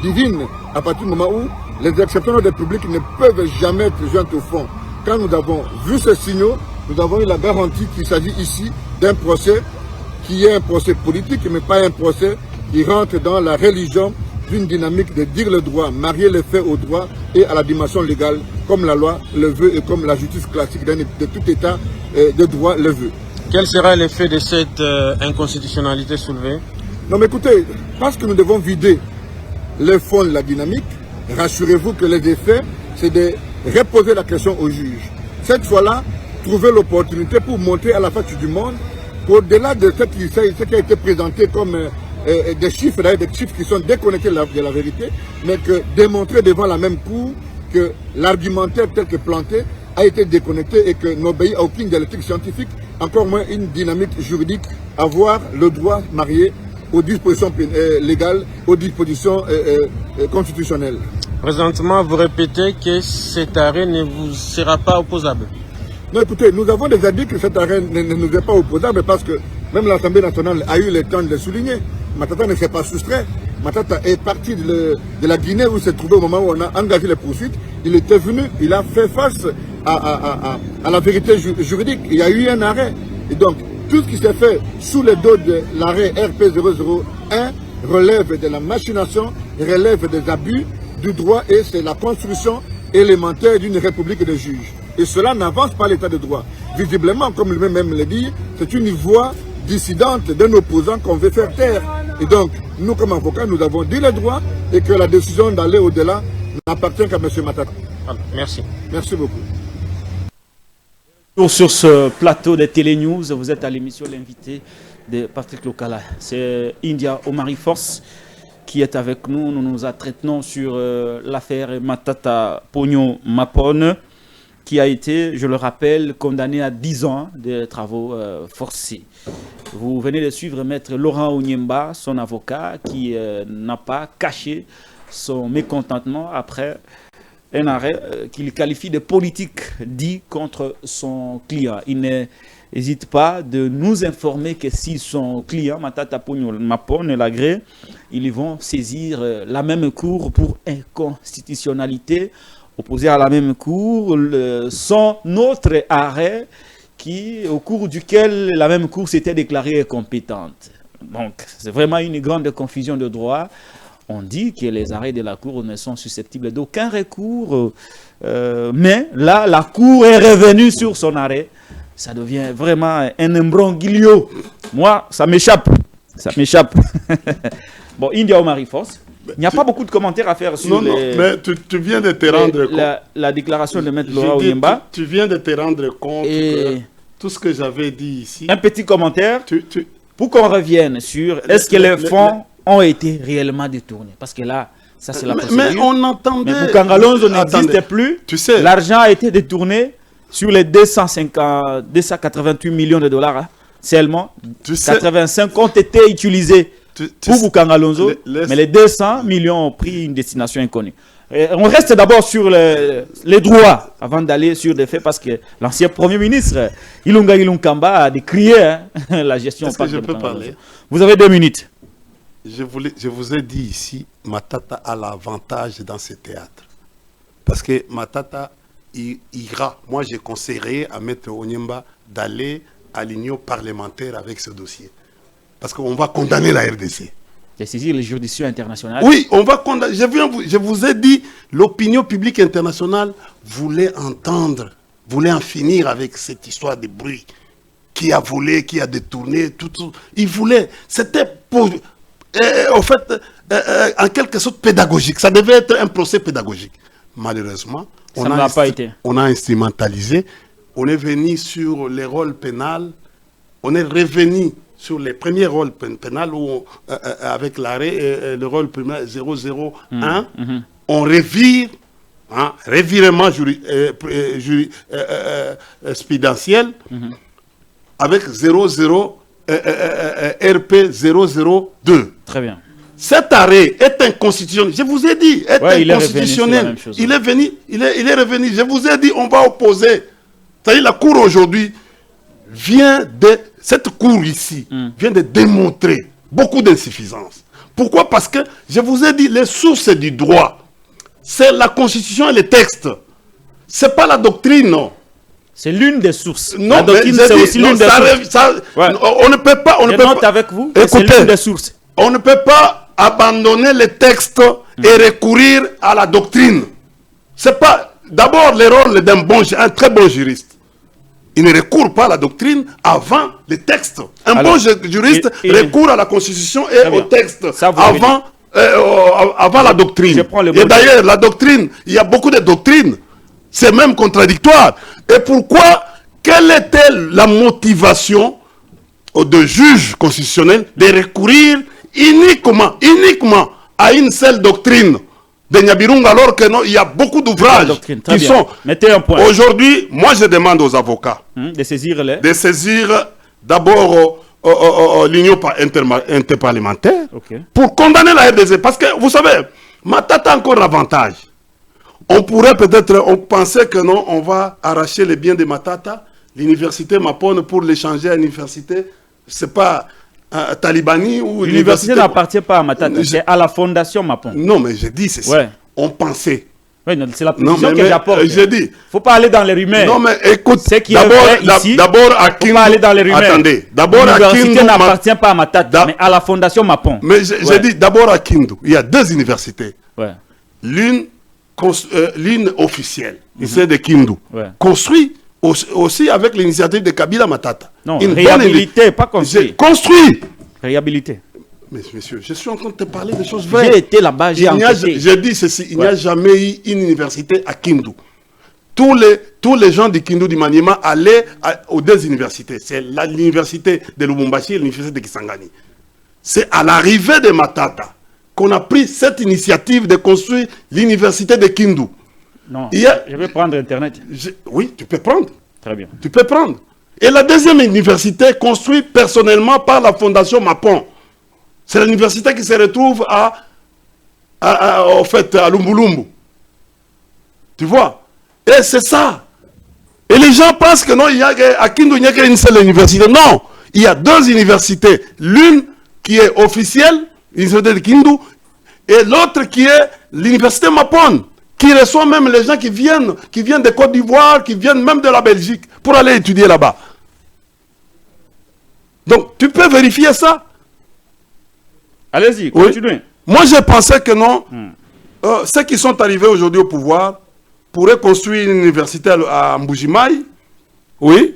Speaker 4: divine à partir du moment où les exceptions des publics ne peuvent jamais être jointes au fond. Quand nous avons vu ces signaux, nous avons eu la garantie qu'il s'agit ici d'un procès qui est un procès politique, mais pas un procès qui rentre dans la religion d'une dynamique de dire le droit, marier les faits au droit et à la dimension légale, comme la loi le veut et comme la justice classique de tout État de droit le veut.
Speaker 5: Quel sera l'effet de cette inconstitutionnalité soulevée?
Speaker 4: Non mais écoutez, parce que nous devons vider le fond de la dynamique, rassurez-vous que les effets, c'est de reposer la question au juge. Cette fois-là, trouver l'opportunité pour montrer à la face du monde qu'au-delà de ce qui a été présenté comme des chiffres qui sont déconnectés de la vérité, mais que démontrer devant la même cour que l'argumentaire tel que planté a été déconnecté et que n'obéit à aucune dialectique scientifique, encore moins une dynamique juridique, avoir le droit marié aux dispositions légales, aux dispositions constitutionnelles.
Speaker 5: Présentement, vous répétez que cet arrêt ne vous sera pas opposable.
Speaker 4: Non, écoutez, nous avons déjà dit que cet arrêt ne nous est pas opposable parce que même l'Assemblée nationale a eu le temps de le souligner. Matata ne s'est pas soustrait. Matata est parti de la Guinée où il s'est trouvé au moment où on a engagé les poursuites. Il était venu, il a fait face à la vérité juridique. Il y a eu un arrêt. Et donc, Tout ce qui s'est fait sous le dos de l'arrêt RP001 relève de la machination, relève des abus du droit et c'est la construction élémentaire d'une république de juges. Et cela n'avance pas l'état de droit. Visiblement, comme lui-même le dit, c'est une voie dissidente d'un opposant qu'on veut faire taire. Et donc, nous comme avocats, nous avons dit le droit et que la décision d'aller au-delà n'appartient qu'à M. Matata.
Speaker 5: Merci.
Speaker 4: Merci beaucoup.
Speaker 2: Sur ce plateau de Télénews, vous êtes à l'émission L'invité de Patrick Lokala. C'est India Omari Force qui est avec nous. Nous nous entretenons sur l'affaire Matata Ponyo Mapone, qui a été, je le rappelle, condamné à 10 ans de travaux forcés. Vous venez de suivre Maître Laurent Onyemba, son avocat, qui n'a pas caché son mécontentement après un arrêt qu'il qualifie de politique dit contre son client. Il n'hésite pas de nous informer que si son client, Matata Ponyo Mapone, l'agrée, ils vont saisir la même cour pour inconstitutionnalité, opposé à la même cour, son autre arrêt au cours duquel la même cour s'était déclarée compétente. Donc, c'est vraiment une grande confusion de droit. On dit que les arrêts de la cour ne sont susceptibles d'aucun recours, mais là, la cour est revenue sur son arrêt. Ça devient vraiment un imbroglio. Moi, ça m'échappe. Ça m'échappe. Bon, India Omari Force. Il n'y a pas beaucoup de commentaires à faire sur
Speaker 1: mais tu viens de te rendre compte.
Speaker 2: La déclaration de Maître Laurent Onyemba.
Speaker 1: Tu viens de te rendre compte que tout ce que j'avais dit ici.
Speaker 2: Un petit commentaire pour qu'on revienne sur est-ce que les fonds ont été réellement détournés. Parce que là, ça c'est la procédure.
Speaker 1: Mais on entendait...
Speaker 2: Mais Bukangalonzo n'existe plus.
Speaker 1: Tu sais...
Speaker 2: L'argent a été détourné sur les 288 millions de dollars. Hein, seulement, 85 ont été utilisés pour Bukangalonzo, mais les 200 millions ont pris une destination inconnue. Et on reste d'abord sur les droits avant d'aller sur des faits parce que l'ancien Premier ministre Ilunga Ilunkamba a décrié la gestion.
Speaker 1: Est-ce que je peux parler?
Speaker 2: Vous avez 2 minutes.
Speaker 1: Je vous ai dit ici, Matata a l'avantage dans ce théâtre. Parce que Matata ira. Moi, je conseillerais à Maître Onyemba d'aller à l'union parlementaire avec ce dossier. Parce qu'on va condamner la RDC.
Speaker 2: C'est saisir les juridictions internationales.
Speaker 1: Oui, on va condamner. Je vous ai dit, l'opinion publique internationale voulait entendre, voulait en finir avec cette histoire de bruit. Qui a volé, qui a détourné, tout. Il voulait. C'était pour... en fait, en quelque sorte pédagogique. Ça devait être un procès pédagogique. Malheureusement,
Speaker 2: ça n'a pas été.
Speaker 1: On a instrumentalisé. On est venu sur les rôles pénals. On est revenu sur les premiers rôles pénals avec l'arrêt, le rôle pénal 001. On revire, revirement jurisprudentiel avec 00 RP 002.
Speaker 2: Très bien.
Speaker 1: Cet arrêt est inconstitutionnel. Je vous ai dit, est inconstitutionnel. Il est revenu. Je vous ai dit, on va opposer. C'est-à-dire, la Cour aujourd'hui cette Cour ici vient de démontrer beaucoup d'insuffisance. Pourquoi? Parce que, je vous ai dit, les sources du droit, c'est la Constitution et les textes. Ce n'est pas la doctrine, non.
Speaker 2: C'est l'une des sources.
Speaker 1: Non,
Speaker 2: la doctrine, c'est aussi l'une des sources.
Speaker 1: On ne peut pas...
Speaker 2: Je note avec vous, c'est l'une des sources.
Speaker 1: On ne peut pas abandonner les textes et recourir à la doctrine. C'est pas... D'abord, le rôle un très bon juriste. Il ne recourt pas à la doctrine avant les textes. Bon juriste recourt à la Constitution et au texte avant la doctrine. Et d'ailleurs, la doctrine, il y a beaucoup de doctrines. C'est même contradictoire. Et pourquoi? Quelle était la motivation de juge constitutionnel de recourir uniquement à une seule doctrine de Nyabirunga, alors que non, il y a beaucoup d'ouvrages qui sont...
Speaker 2: Mettez un point.
Speaker 1: Aujourd'hui, moi je demande aux avocats
Speaker 2: de saisir
Speaker 1: d'abord l'union interparlementaire pour condamner la RDC. Parce que, vous savez, Matata a encore l'avantage. On pourrait peut-être, on pensait que non, on va arracher les biens de Matata, l'université Mapone pour l'échanger à l'université. C'est pas Talibani ou
Speaker 2: l'université n'appartient pas à Matata, c'est à la fondation Mapone.
Speaker 1: Non, mais je dis c'est ça. On pensait.
Speaker 2: Oui, c'est la position que j'apporte.
Speaker 1: J'ai dit.
Speaker 2: Faut pas aller dans les rumeurs.
Speaker 1: Non, mais écoute,
Speaker 2: d'abord
Speaker 1: à Kindu.
Speaker 2: Faut pas aller dans les rumeurs.
Speaker 1: Attendez, d'abord à Kindu.
Speaker 2: L'université n'appartient pas à Matata, mais à la Fondation Mapon.
Speaker 1: Mais j'ai dit d'abord à Kindu. Il y a 2 universités.
Speaker 2: Ouais.
Speaker 1: L'une officielle, c'est de Kindu.
Speaker 2: Ouais.
Speaker 1: Construit aussi avec l'initiative de Kabila Matata.
Speaker 2: Non, réhabilité, pas construit.
Speaker 1: Construit.
Speaker 2: Réhabilité.
Speaker 1: Mais monsieur, je suis en train de te parler des choses vraies.
Speaker 2: J'ai été là-bas, j'ai enquêté.
Speaker 1: J'ai dit ceci, il n'y a jamais eu une université à Kindu. Tous les gens de Kindu, du Maniema, allaient aux 2 universités. C'est l'université de Lubumbashi et l'université de Kisangani. C'est à l'arrivée de Matata qu'on a pris cette initiative de construire l'université de Kindu.
Speaker 2: Non, je vais prendre Internet.
Speaker 1: Oui, tu peux prendre.
Speaker 2: Très bien.
Speaker 1: Tu peux prendre. Et la 2e université, construite personnellement par la Fondation Mapon. C'est l'université qui se retrouve à Lumbulumbu. Tu vois? Et c'est ça. Et les gens pensent que non, à Kindu, il n'y a qu'une seule université. Non, il y a 2 universités. L'une qui est officielle, l'université de Kindu, et l'autre qui est l'université Mapon, qui reçoit même les gens qui viennent de Côte d'Ivoire, qui viennent même de la Belgique, pour aller étudier là-bas. Donc, tu peux vérifier ça.
Speaker 2: Allez-y, continuez.
Speaker 1: Oui. Moi, je pensais que non. Ceux qui sont arrivés aujourd'hui au pouvoir pourraient construire une université à Mbujimaï. Oui.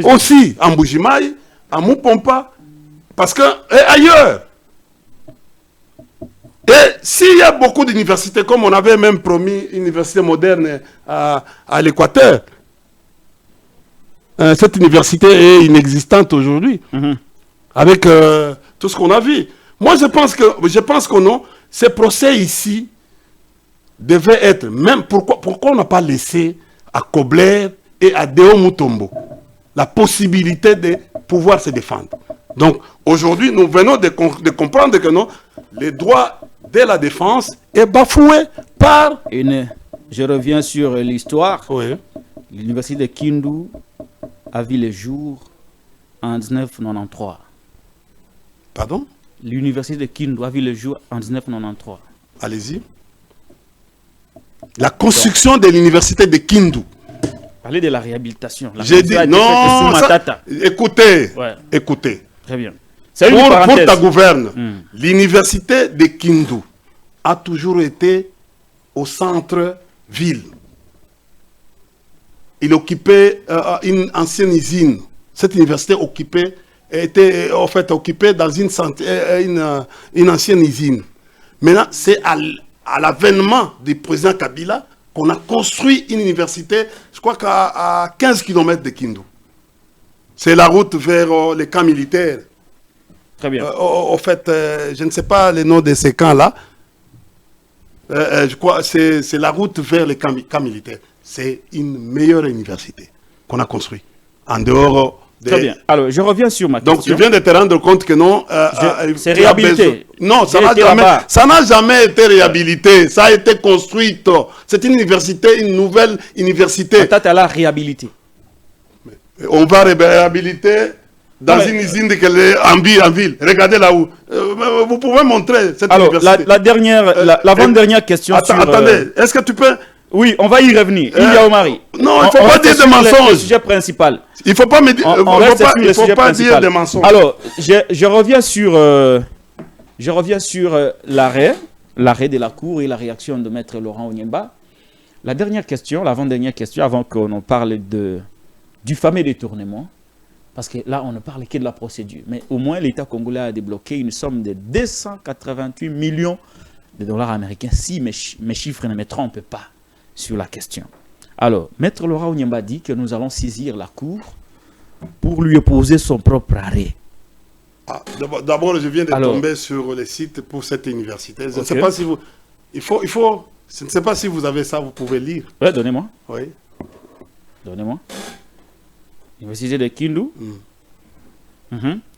Speaker 1: Aussi à Mbujimaï, à Mupompa. Parce que, et ailleurs. Et s'il y a beaucoup d'universités, comme on avait même promis une université moderne à l'Équateur, cette université est inexistante aujourd'hui. Avec tout ce qu'on a vu. Moi, je pense que non, ces procès ici devaient être, même pourquoi on n'a pas laissé à Kobler et à Deo Mutombo la possibilité de pouvoir se défendre. Donc, aujourd'hui, nous venons de comprendre que non, les droits de la défense est bafoué par...
Speaker 2: Je reviens sur l'histoire.
Speaker 1: Oui.
Speaker 2: L'université de Kindu a vu le jour en 1993.
Speaker 1: Pardon?
Speaker 2: L'université de Kindu a vu le jour en 1993.
Speaker 1: Allez-y. La construction de l'université de Kindu.
Speaker 2: Parlez de la réhabilitation.
Speaker 1: J'ai dit non. Écoutez. Ouais. Écoutez.
Speaker 2: Très bien.
Speaker 1: Pour ta gouverne, l'université de Kindu a toujours été au centre-ville. Il occupait une ancienne usine. Cette université était en fait occupée dans une ancienne usine. Maintenant, c'est à l'avènement du président Kabila qu'on a construit une université, je crois qu'à 15 km de Kindu. C'est la route vers les camps militaires.
Speaker 2: Très bien.
Speaker 1: En fait, je ne sais pas le nom de ces camps-là. Je crois que c'est la route vers les camps militaires. C'est une meilleure université qu'on a construite. En dehors des...
Speaker 2: Très bien. Alors, je reviens sur ma question.
Speaker 1: Donc, tu viens de te rendre compte que non...
Speaker 2: c'est réhabilité.
Speaker 1: Non, ça n'a jamais été réhabilité. Ça a été construit. C'est une université, une nouvelle université.
Speaker 2: Peut-être à la réhabilité.
Speaker 1: On va réhabiliter dans une usine en ville. Regardez là-haut. Vous pouvez montrer cette université.
Speaker 2: L'avant-dernière question.
Speaker 1: Attendez, est-ce que tu peux...
Speaker 2: Oui, on va y revenir. Ilia Omari.
Speaker 1: Non, il ne faut pas dire de mensonges.
Speaker 2: Le sujet principal.
Speaker 1: Il ne faut pas me dire. Il ne faut pas dire de mensonges.
Speaker 2: Alors, je reviens sur l'arrêt de la Cour et la réaction de Maître Laurent Onyemba. La dernière question, l'avant-dernière question, avant qu'on parle du fameux détournement, parce que là, on ne parle que de la procédure. Mais au moins, l'État congolais a débloqué une somme de 288 millions de dollars américains, si mes chiffres ne me trompent pas sur la question. Alors, Maître Laurent Onyemba dit que nous allons saisir la Cour pour lui opposer son propre arrêt.
Speaker 1: D'abord, je viens de tomber sur le site pour cette université. Je ne sais pas si vous... Je ne sais pas si vous avez ça, vous pouvez lire.
Speaker 2: Oui, donnez-moi.
Speaker 1: Oui.
Speaker 2: Donnez-moi. Université de Kindu.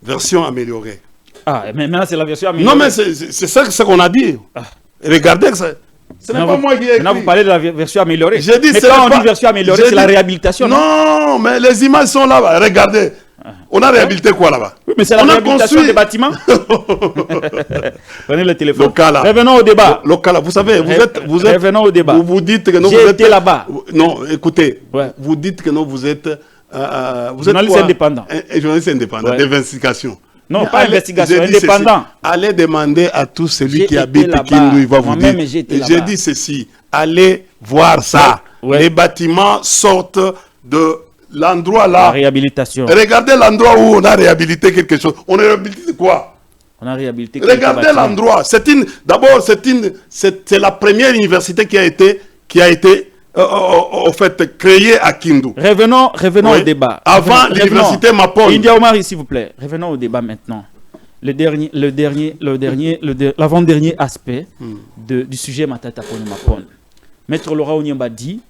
Speaker 1: Version améliorée.
Speaker 2: Ah, mais maintenant c'est la version améliorée.
Speaker 1: Non, mais c'est ça qu'on a dit. Regardez que ça... Ce n'est pas moi qui ai écrit.
Speaker 2: Maintenant, vous parlez de la version améliorée.
Speaker 1: Dit,
Speaker 2: mais quand on dit version améliorée, c'est la réhabilitation.
Speaker 1: Non, mais les images sont là. Regardez. On a réhabilité quoi là-bas?
Speaker 2: Oui, mais c'est la réhabilitation des bâtiments. Prenez le téléphone. Revenons au débat.
Speaker 1: Vous savez, vous êtes.
Speaker 2: Revenons au débat.
Speaker 1: Vous dites que non,
Speaker 2: j'ai été là-bas.
Speaker 1: Non, écoutez.
Speaker 2: Ouais.
Speaker 1: Vous dites que non, vous êtes.
Speaker 2: Journaliste indépendant.
Speaker 1: Un journaliste indépendant,
Speaker 2: ouais.
Speaker 1: D'investigation.
Speaker 2: Non, mais pas investigation, indépendant.
Speaker 1: Allez demander à tout celui qui habite Kindu, il va vous dire. J'ai dit ceci. Allez voir ça. Ouais. Les bâtiments sortent de l'endroit là.
Speaker 2: La réhabilitation.
Speaker 1: Regardez l'endroit où on a réhabilité quelque chose. On a réhabilité quoi?
Speaker 2: On a réhabilité.
Speaker 1: Regardez l'endroit. D'abord, c'est la première université qui a été en fait créée à Kindu.
Speaker 2: Revenons
Speaker 1: oui.
Speaker 2: Au débat.
Speaker 1: Avant l'université Mapon.
Speaker 2: India Omari, s'il vous plaît. Revenons au débat maintenant. L'avant-dernier aspect du sujet Matata Ponyo Mapon. Maître Laura Onyemba dit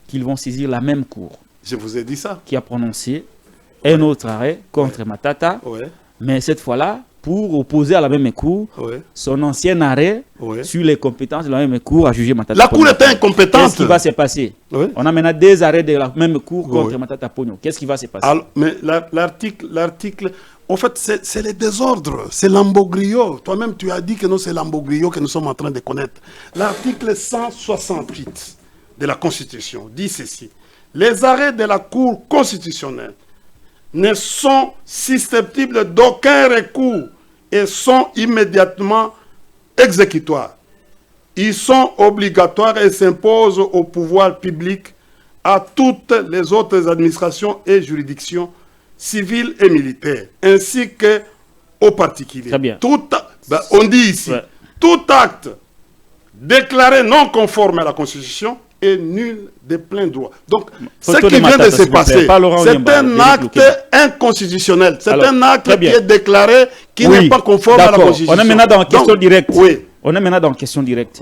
Speaker 2: qu'ils vont saisir la même cour.
Speaker 1: Je vous ai dit ça.
Speaker 2: Qui a prononcé un autre arrêt contre Matata.
Speaker 1: Ouais.
Speaker 2: Mais cette fois-là, pour opposer à la même cour son ancien arrêt sur les compétences de la même cour à juger Matata
Speaker 1: Pogno. La cour était incompétente.
Speaker 2: Qu'est-ce qui va se passer? On a maintenant des arrêts de la même cour contre Matata Pogno. Qu'est-ce qui va se passer?
Speaker 1: Alors, mais l'article, en fait, c'est les désordres, c'est l'ambogrio. Toi-même, tu as dit que non, c'est l'ambogrio que nous sommes en train de connaître. L'article 168 de la Constitution dit ceci. Les arrêts de la Cour constitutionnelle ne sont susceptibles d'aucun recours et sont immédiatement exécutoires. Ils sont obligatoires et s'imposent au pouvoir public, à toutes les autres administrations et juridictions civiles et militaires, ainsi qu'aux particuliers.
Speaker 2: Très bien.
Speaker 1: On dit ici, tout acte déclaré non conforme à la Constitution est nul de plein droit. Donc, ce qui vient de se passer, c'est un acte inconstitutionnel. C'est un acte qui est déclaré qui n'est pas conforme à la Constitution.
Speaker 2: On est maintenant dans question directe. On est maintenant dans question directe.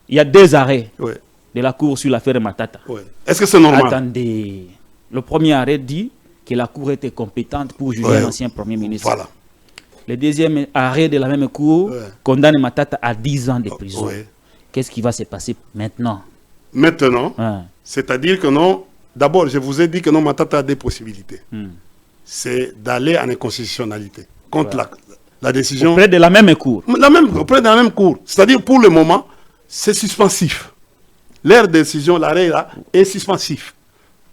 Speaker 2: Il y a des arrêts de la Cour sur l'affaire Matata.
Speaker 1: Est-ce que c'est normal?
Speaker 2: Attendez. Le premier arrêt dit que la Cour était compétente pour juger l'ancien Premier ministre.
Speaker 1: Voilà.
Speaker 2: Le deuxième arrêt de la même Cour condamne Matata à 10 ans de prison. Qu'est-ce qui va se passer maintenant?
Speaker 1: Maintenant, c'est-à-dire que non, d'abord, je vous ai dit que non, Matata a des possibilités. C'est d'aller en inconstitutionnalité contre la décision.
Speaker 2: Auprès de la même cour.
Speaker 1: Auprès de la même cour. C'est-à-dire, pour le moment, c'est suspensif. Leur décision, l'arrêt là, est suspensif.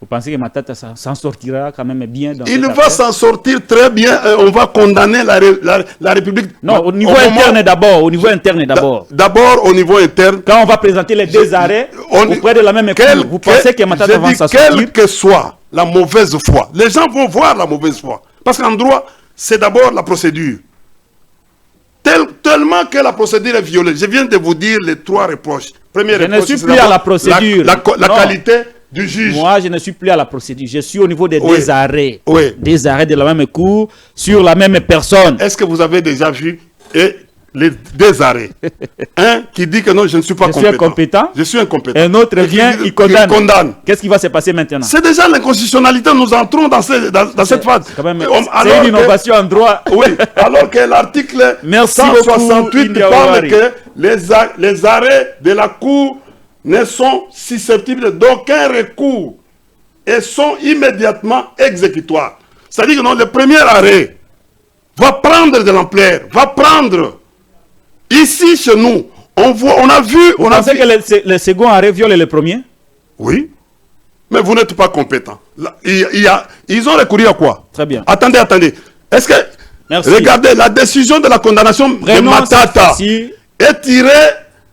Speaker 2: Vous pensez que Matata s'en sortira quand même bien dans
Speaker 1: Il va s'en sortir très bien. On va condamner la République.
Speaker 2: Non, au niveau interne d'abord. Au niveau interne d'abord.
Speaker 1: D'abord au niveau interne.
Speaker 2: Quand on va présenter les deux arrêts auprès de la même cour, vous pensez que Matata va s'en sortir?
Speaker 1: Quelle que soit la mauvaise foi, les gens vont voir la mauvaise foi. Parce qu'en droit, c'est d'abord la procédure. Tellement que la procédure est violée. Je viens de vous dire les 3 reproches. Premier reproche,
Speaker 2: je ne suis plus à la procédure.
Speaker 1: La qualité du juge.
Speaker 2: Moi, je ne suis plus à la procédure. Je suis au niveau des deux arrêts. Des arrêts de la même cour sur la même personne.
Speaker 1: Est-ce que vous avez déjà vu les deux arrêts? Un qui dit que non, je ne suis pas compétent. Je suis incompétent.
Speaker 2: Un autre vient, il condamne. Qu'est-ce qui va se passer maintenant?
Speaker 1: C'est déjà l'inconstitutionnalité. Nous entrons dans cette phase.
Speaker 2: C'est une innovation en droit.
Speaker 1: Oui, alors que l'article 168 parle que les arrêts de la Cour ne sont susceptibles d'aucun recours et sont immédiatement exécutoires. C'est-à-dire que non, le premier arrêt va prendre de l'ampleur, va prendre. Ici, chez nous, on a vu...
Speaker 2: Vous pensez que le second arrêt viole le premier?
Speaker 1: Oui, mais vous n'êtes pas compétent. Ils ont recouru à quoi?
Speaker 2: Très bien.
Speaker 1: Attendez. Est-ce que...
Speaker 2: Merci.
Speaker 1: Regardez, la décision de la condamnation de Matata est tirée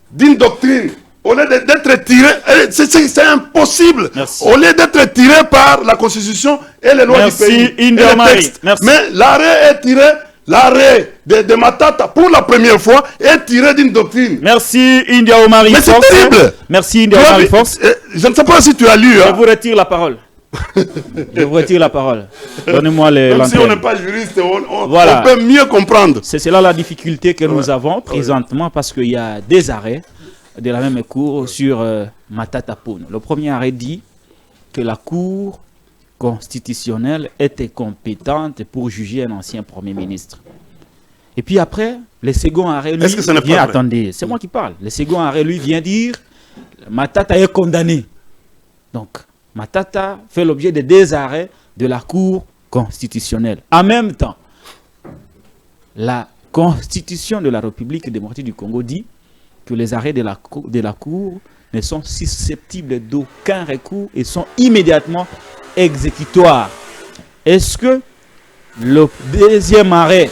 Speaker 1: d'une doctrine. Au lieu d'être tiré, c'est impossible.
Speaker 2: Merci.
Speaker 1: Au lieu d'être tiré par la Constitution et les lois du pays. Et les textes. Mais l'arrêt est tiré, l'arrêt de Matata, pour la première fois, est tiré d'une doctrine.
Speaker 2: Merci, India Omari.
Speaker 1: Mais c'est terrible.
Speaker 2: Merci, India Omari Fox.
Speaker 1: Je ne sais pas si tu as lu.
Speaker 2: Je vous retire la parole. Je vous retire la parole. Donnez-moi les...
Speaker 1: Même si on n'est pas juriste, on peut mieux comprendre.
Speaker 2: C'est là la difficulté que nous avons présentement, parce qu'il y a des arrêts de la même cour sur Matata Pogno. Le premier arrêt dit que la Cour constitutionnelle était compétente pour juger un ancien Premier ministre. Et puis après, le second arrêt, lui, vient... Attendez, c'est moi qui parle. Le second arrêt, lui, vient dire Matata est condamné. Donc, Matata fait l'objet de 2 arrêts de la Cour constitutionnelle. En même temps, la Constitution de la République démocratique du Congo dit que les arrêts de la Cour ne sont susceptibles d'aucun recours et sont immédiatement exécutoires. Est-ce que le deuxième arrêt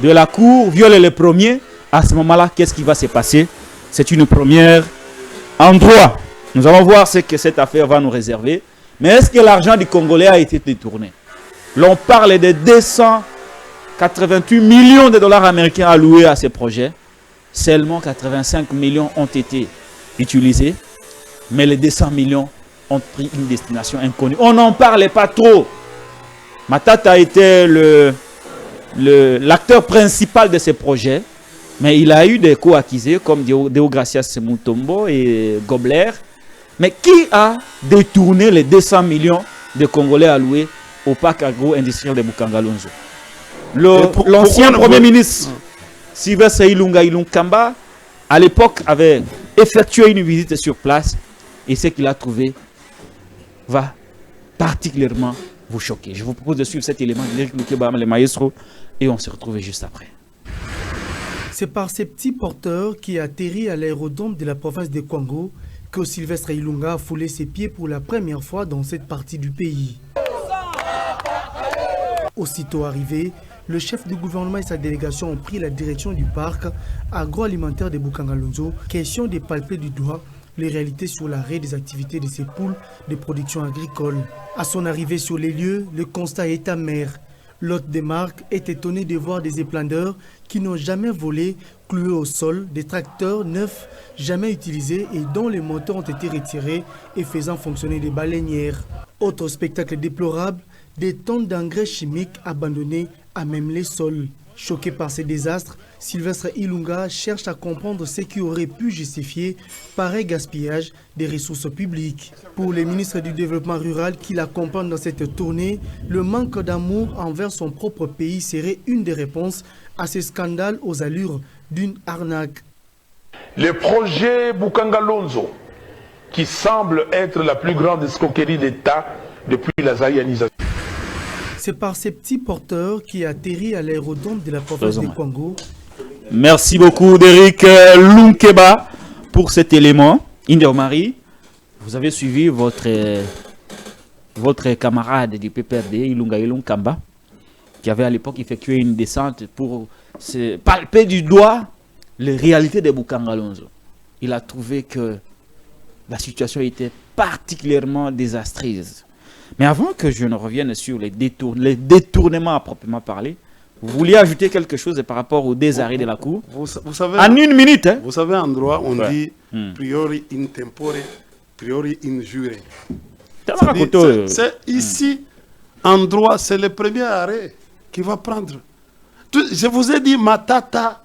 Speaker 2: de la Cour viole le premier? À ce moment-là, qu'est-ce qui va se passer? C'est une première en droit. Nous allons voir ce que cette affaire va nous réserver. Mais est-ce que l'argent du Congolais a été détourné? L'on parle de 288 millions de dollars américains alloués à ces projets. Seulement 85 millions ont été utilisés. Mais les 200 millions ont pris une destination inconnue. On n'en parlait pas trop. Matata était l'acteur principal de ces projets. Mais il a eu des co-accusés comme Deogracias Mutombo et Gobler. Mais qui a détourné les 200 millions de Congolais alloués au parc agro-industriel de Bukangalonzo? L'ancien Premier ministre Sylvestre Ilunga Ilunkamba, à l'époque, avait effectué une visite sur place et ce qu'il a trouvé va particulièrement vous choquer. Je vous propose de suivre cet élément d'Éric Loukeba, le maestro, et on se retrouve juste après.
Speaker 6: C'est par ces petits porteurs qui atterrit à l'aérodrome de la province de Kwango que Sylvestre Ilunga a foulé ses pieds pour la première fois dans cette partie du pays. Aussitôt arrivé, le chef du gouvernement et sa délégation ont pris la direction du parc agroalimentaire de Bukangalonzo, question de palper du doigt les réalités sur l'arrêt des activités de ces poules de production agricole. À son arrivée sur les lieux, le constat est amer. L'hôte des marques est étonné de voir des éplandeurs qui n'ont jamais volé, cloués au sol, des tracteurs neufs jamais utilisés et dont les moteurs ont été retirés et faisant fonctionner des baleinières. Autre spectacle déplorable, des tonnes d'engrais chimiques abandonnés à même les sols. Choqué par ces désastres, Sylvestre Ilunga cherche à comprendre ce qui aurait pu justifier pareil gaspillage des ressources publiques. Pour les ministres du développement rural qui l'accompagnent dans cette tournée, le manque d'amour envers son propre pays serait une des réponses à ce scandale aux allures d'une arnaque.
Speaker 7: Le projet Bukangalonzo, qui semble être la plus grande escroquerie d'État depuis la zaïanisation.
Speaker 6: C'est par ces petits porteurs qui atterrit à l'aérodrome de la province de Kwango.
Speaker 2: Merci beaucoup d'Éric Loukeba pour cet élément. Indermari, vous avez suivi votre camarade du PPRD, Ilunga Ilunkamba, qui avait à l'époque effectué une descente pour se palper du doigt les réalités de Bukangalonzo. Il a trouvé que la situation était particulièrement désastreuse. Mais avant que je ne revienne sur les détournements à proprement parler, vous vouliez ajouter quelque chose par rapport au désarrêt de la Cour?
Speaker 1: Vous savez,
Speaker 2: en une minute. Hein?
Speaker 1: Vous savez, en droit, on dit priori in tempore, priori in jure. C'est ici, en droit, c'est le premier arrêt qui va prendre. Je vous ai dit, Matata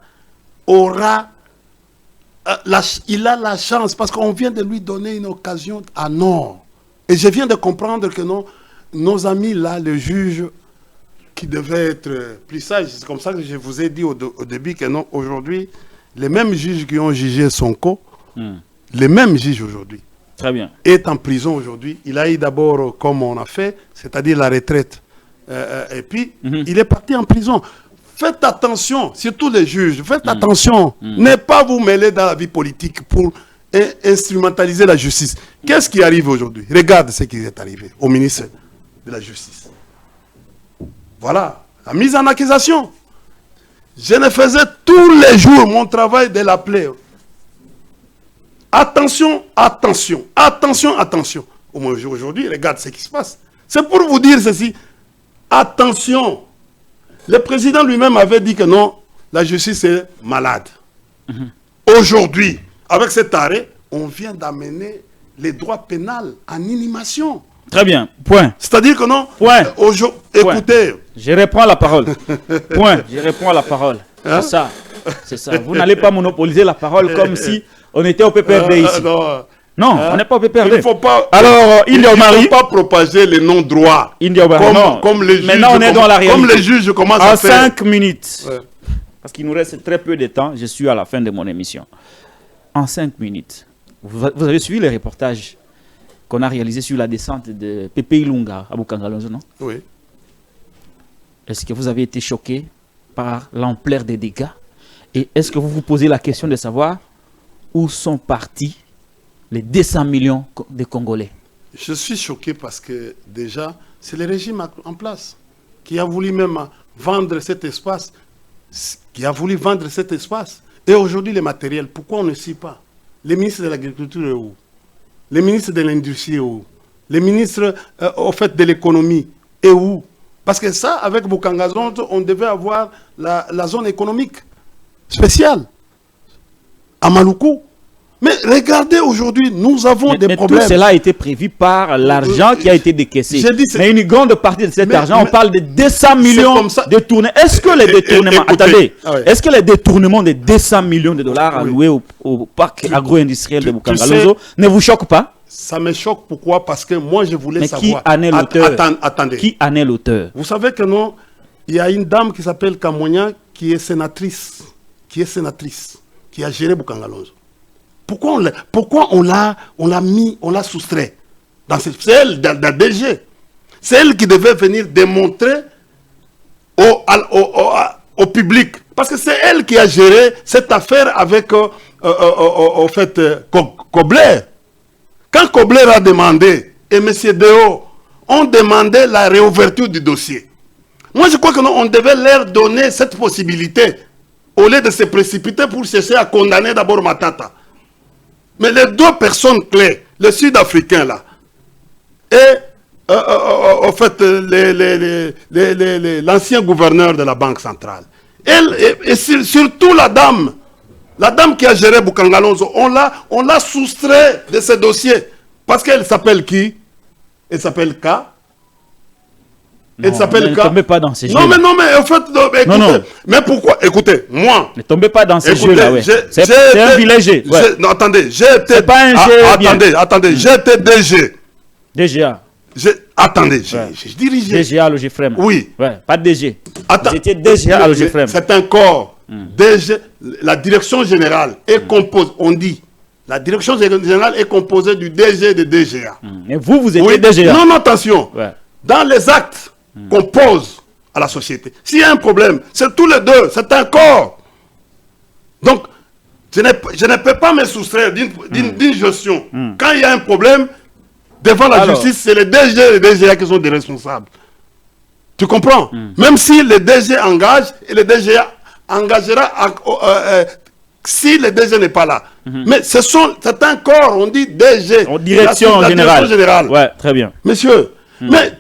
Speaker 1: aura... il a la chance parce qu'on vient de lui donner une occasion à Nord. Et je viens de comprendre que non, nos amis là, le juge qui devait être plus sage, c'est comme ça que je vous ai dit au début que non, aujourd'hui, les mêmes juges qui ont jugé Sonko, les mêmes juges aujourd'hui,
Speaker 2: très bien,
Speaker 1: est en prison aujourd'hui. Il a eu d'abord, comme on a fait, c'est-à-dire la retraite. Et puis, il est parti en prison. Faites attention, surtout les juges, faites attention. Ne pas vous mêler dans la vie politique pour instrumentaliser la justice. Qu'est-ce qui arrive aujourd'hui? Regarde ce qui est arrivé au ministre de la Justice. Voilà, la mise en accusation. Je ne faisais tous les jours mon travail de l'appeler. Attention, attention, attention, attention. Aujourd'hui, regarde ce qui se passe. C'est pour vous dire ceci. Attention. Le président lui-même avait dit que non, la justice est malade. Aujourd'hui, avec cet arrêt, on vient d'amener les droits pénals en inhumation.
Speaker 2: Très bien, point.
Speaker 1: C'est-à-dire que non,
Speaker 2: point.
Speaker 1: Écoutez.
Speaker 2: Je reprends la parole. Point, je reprends la parole. Hein? C'est ça, c'est ça. Vous n'allez pas monopoliser la parole comme si on était au PPRD ici. Non, on n'est pas au PPRD.
Speaker 1: Il ne faut pas,
Speaker 2: alors, il ne
Speaker 1: faut pas propager les noms droits. Comme les juges.
Speaker 2: Maintenant, on est dans la réalité.
Speaker 1: Comme les juges commencent à faire.
Speaker 2: En 5 minutes. Ouais. Parce qu'il nous reste très peu de temps. Je suis à la fin de mon émission. En 5 minutes, vous avez suivi les reportages qu'on a réalisés sur la descente de Pépé Ilunga à Bukangalonzo, non?
Speaker 1: Oui.
Speaker 2: Est-ce que vous avez été choqué par l'ampleur des dégâts? Et est-ce que vous vous posez la question de savoir où sont partis les 200 millions de Congolais?
Speaker 1: Je suis choqué parce que déjà, c'est le régime en place qui a voulu même vendre cet espace, Et aujourd'hui, les matériels, pourquoi on ne sait pas? Les ministres de l'Agriculture est où? Les ministres de l'Industrie est où? Les ministres au fait de l'économie est où? Parce que ça, avec Bukangazon, on devait avoir la zone économique spéciale à Maluku. Mais regardez aujourd'hui, nous avons des problèmes.
Speaker 2: Tout cela a été prévu par l'argent qui a été décaissé. Mais une grande partie de cet argent, on parle de 200 millions détournés. Est-ce que les détournements, est-ce que les détournements de 200 millions de dollars alloués au parc agro-industriel de Bukangalonzo ne vous choquent pas?
Speaker 1: Ça me choque. Pourquoi? Parce que moi, je voulais savoir.
Speaker 2: Qui en est l'auteur?
Speaker 1: Attendez.
Speaker 2: Qui en est l'auteur?
Speaker 1: Vous savez que non, il y a une dame qui s'appelle Kamonia, qui est sénatrice, qui a géré Bukangalonzo. Pourquoi on l'a soustrait dans c'est elle, dans la DG. C'est elle qui devait venir démontrer au public. Parce que c'est elle qui a géré cette affaire avec au fait Kobler. Quand Kobler a demandé, et M. Deo ont demandé la réouverture du dossier. Moi, je crois qu'on devait leur donner cette possibilité au lieu de se précipiter pour chercher à condamner d'abord Matata. Mais les deux personnes clés, le Sud-Africain là, et en fait l'ancien gouverneur de la Banque centrale, et surtout la dame qui a géré Bukangalonzo, on l'a soustrait de ce dossier. Parce qu'elle s'appelle qui? Elle s'appelle K.
Speaker 2: Elle s'appelle K. Ne tombez pas dans ces jeux.
Speaker 1: Non, mais en fait, écoutez,
Speaker 2: non.
Speaker 1: Mais pourquoi? Écoutez, moi.
Speaker 2: Ne tombez pas dans ces jeux-là, ouais. C'est un village.
Speaker 1: Non, attendez, j'étais.
Speaker 2: C'est pas un jeu.
Speaker 1: Attendez, j'étais DG.
Speaker 2: DGA.
Speaker 1: Attendez, je dirigeais.
Speaker 2: DGA à Logifrem.
Speaker 1: Oui.
Speaker 2: Ouais, pas DG.
Speaker 1: C'était
Speaker 2: DGA à Logifrem.
Speaker 1: C'est un corps. DG, la direction générale est composée, on dit. La direction générale est composée du DG et de DGA.
Speaker 2: Et vous étiez DGA.
Speaker 1: Non, attention. Ouais. Dans les actes qu'on pose à la société, s'il y a un problème, c'est tous les deux, c'est un corps. Donc, je ne peux pas me soustraire d'une gestion. Quand il y a un problème, devant la justice, c'est les DG et les DGA qui sont des responsables. Tu comprends? Même si les DG engagent, et les DGA engagera si le DG n'est pas là. Mais c'est un corps, on dit DG.
Speaker 2: En direction générale. Ouais, très bien.
Speaker 1: Monsieur, mais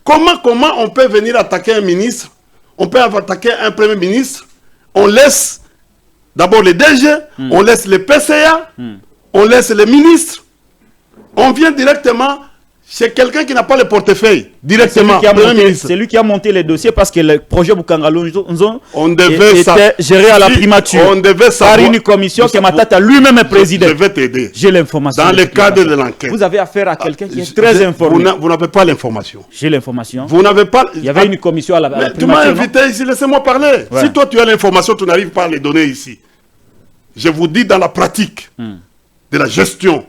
Speaker 1: comment on peut venir attaquer un ministre? On peut attaquer un premier ministre. On laisse d'abord les DG, on laisse les PCA, on laisse les ministres. On vient directement chez quelqu'un qui n'a pas le portefeuille, directement.
Speaker 2: C'est lui qui a monté les dossiers parce que le projet Bukangalonzo
Speaker 1: était
Speaker 2: géré à la primature.
Speaker 1: On devait savoir.
Speaker 2: Par une commission que Matata lui-même est président.
Speaker 1: Je vais t'aider.
Speaker 2: J'ai l'information.
Speaker 1: Dans le cadre de l'enquête.
Speaker 2: Vous avez affaire à quelqu'un qui est très informé.
Speaker 1: Vous n'avez pas l'information.
Speaker 2: J'ai l'information.
Speaker 1: Vous n'avez pas.
Speaker 2: Il y avait une commission à la primature.
Speaker 1: Tu m'as invité ici, laissez-moi parler. Ouais. Si toi tu as l'information, tu n'arrives pas à les donner ici. Je vous dis dans la pratique de la gestion.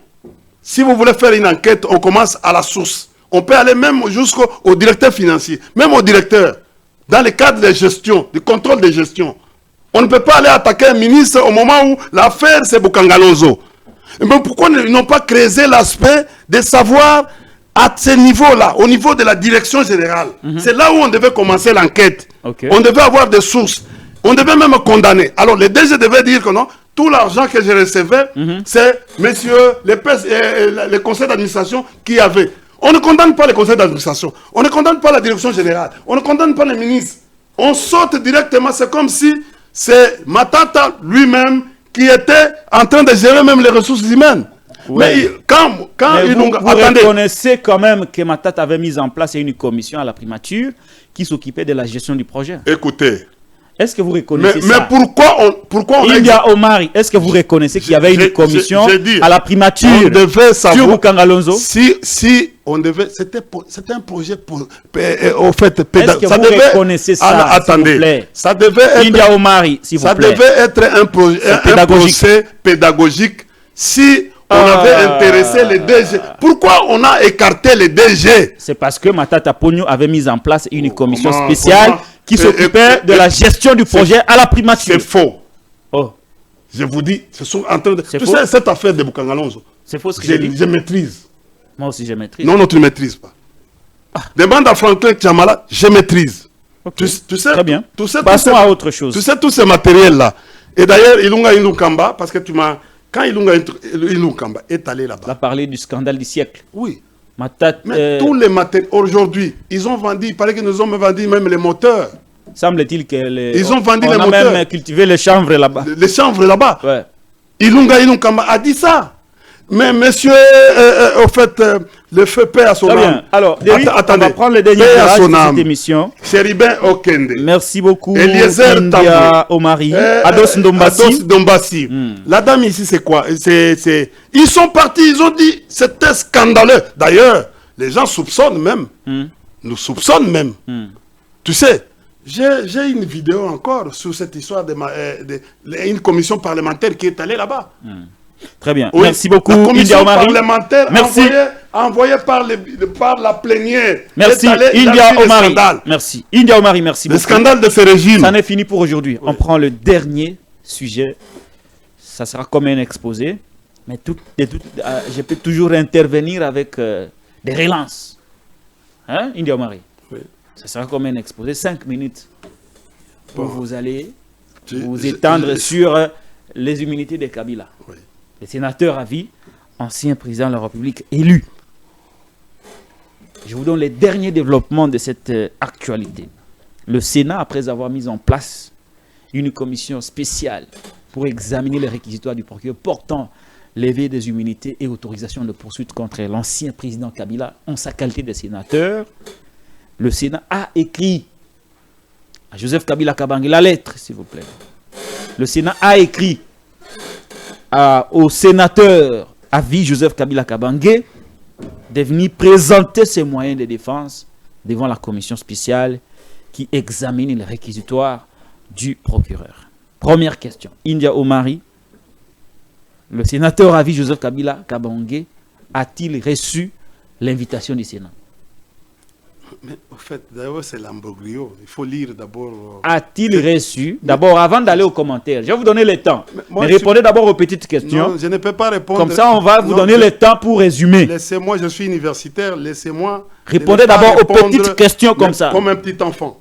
Speaker 1: Si vous voulez faire une enquête, on commence à la source. On peut aller même jusqu'au directeur financier, même au directeur, dans le cadre de gestion, du contrôle de gestion. On ne peut pas aller attaquer un ministre au moment où l'affaire c'est Bukangalonzo. Mais pourquoi ils n'ont pas creusé l'aspect de savoir à ce niveau-là, au niveau de la direction générale? C'est là où on devait commencer l'enquête. On devait avoir des sources. On devait même condamner. Alors les DG devaient dire que non, tout l'argent que je recevais, c'est messieurs les conseils d'administration qui avaient. On ne condamne pas les conseils d'administration. On ne condamne pas la direction générale. On ne condamne pas les ministres. On saute directement. C'est comme si c'est Matata lui-même qui était en train de gérer même les ressources humaines. Oui. Mais
Speaker 2: vous reconnaissez quand même que Matata avait mis en place une commission à la primature qui s'occupait de la gestion du projet.
Speaker 1: Écoutez.
Speaker 2: Est-ce que vous reconnaissez ça?
Speaker 1: Mais pourquoi on
Speaker 2: India Omari, est-ce que vous reconnaissez qu'il y avait une commission à la primature sur Bukangalonzo?
Speaker 1: Si on devait, c'était un projet au fait
Speaker 2: pédagogique. Est-ce que vous reconnaissez ça?
Speaker 1: Attendez, ça devait être
Speaker 2: India Omari, s'il vous plaît.
Speaker 1: Ça devait être un projet pédagogique si on avait intéressé les DG. Pourquoi on a écarté les DG?
Speaker 2: C'est parce que Matata Pogno avait mis en place une commission spéciale qui s'occupait de la gestion du projet à la primature.
Speaker 1: C'est faux.
Speaker 2: Oh.
Speaker 1: Je vous dis, ce sont en train de... Tu
Speaker 2: faux.
Speaker 1: sais, cette affaire de Bukangalonzo,
Speaker 2: C'est faux ce que j'ai dit.
Speaker 1: je maîtrise.
Speaker 2: Moi aussi, je maîtrise.
Speaker 1: Non, tu ne maîtrises pas. Demande à Franklin Tchamala, je maîtrise.
Speaker 2: Okay.
Speaker 1: Tu sais,
Speaker 2: très bien.
Speaker 1: Passons
Speaker 2: à autre chose.
Speaker 1: Tu sais tous ces matériels-là. Et d'ailleurs, Ilunga Ilunkamba, parce que tu m'as... Quand Ilunga Ilunkamba est allé là-bas...
Speaker 2: On a parlé du scandale du siècle.
Speaker 1: Oui.
Speaker 2: Matata,
Speaker 1: mais tous les matériels, aujourd'hui, ils ont vendu, il paraît que nous ont vendu même les moteurs.
Speaker 2: Semble-t-il que
Speaker 1: ils ont vendu les moteurs.
Speaker 2: On a même cultivé les chanvres là-bas.
Speaker 1: Les chanvres là-bas.
Speaker 2: Ouais.
Speaker 1: Ilunga Ilunkamba a dit ça. Mais monsieur, au fait, le feu paix à son âme.
Speaker 2: Alors, Derrick, on va prendre le dernier virage de cette émission.
Speaker 1: Chéribin Okende.
Speaker 2: Merci beaucoup.
Speaker 1: Eliezer
Speaker 2: India Omari. Ados Ndombasi.
Speaker 1: Ados Ndombasi. La dame ici, c'est quoi? Ils sont partis, ils ont dit, c'était scandaleux. D'ailleurs, les gens soupçonnent même. Nous soupçonnent même. Tu sais, j'ai une vidéo encore sur cette histoire une commission parlementaire qui est allée là-bas.
Speaker 2: Très bien.
Speaker 1: Oui.
Speaker 2: Merci beaucoup.
Speaker 1: La commission parlementaire envoyée par la plénière.
Speaker 2: Merci. India Omari. Merci. India Omari, merci beaucoup.
Speaker 1: Le scandale de ce régime.
Speaker 2: Ça n'est fini pour aujourd'hui. Oui. On prend le dernier sujet. Ça sera comme un exposé. Mais je peux toujours intervenir avec des relances. Hein, India Omari? Oui. Ça sera comme un exposé. 5 minutes. Pour vous allez vous étendre sur les immunités de Kabila. Oui. Les sénateurs à vie, ancien président de la République élu. Je vous donne les derniers développements de cette actualité. Le Sénat, après avoir mis en place une commission spéciale pour examiner les réquisitoires du procureur portant levée des immunités et autorisation de poursuite contre l'ancien président Kabila en sa qualité de sénateur, le Sénat a écrit à Joseph Kabila Kabange la lettre, s'il vous plaît. Le Sénat a écrit au sénateur à vie Joseph Kabila Kabange de venir présenter ses moyens de défense devant la commission spéciale qui examine les réquisitoires du procureur. Première question. India Omari, le sénateur à vie Joseph Kabila Kabange a-t-il reçu l'invitation du Sénat?
Speaker 1: Mais au fait, d'abord c'est l'ambroglio. Il faut lire d'abord.
Speaker 2: A-t-il reçu? D'abord, avant d'aller aux commentaires, je vais vous donner le temps. Mais répondez d'abord aux petites questions.
Speaker 1: Non, je ne peux pas répondre.
Speaker 2: Comme ça, on va vous donner le temps pour résumer.
Speaker 1: Laissez-moi, je suis universitaire, laissez-moi.
Speaker 2: Répondez d'abord aux petites questions comme ça.
Speaker 1: Comme un petit enfant.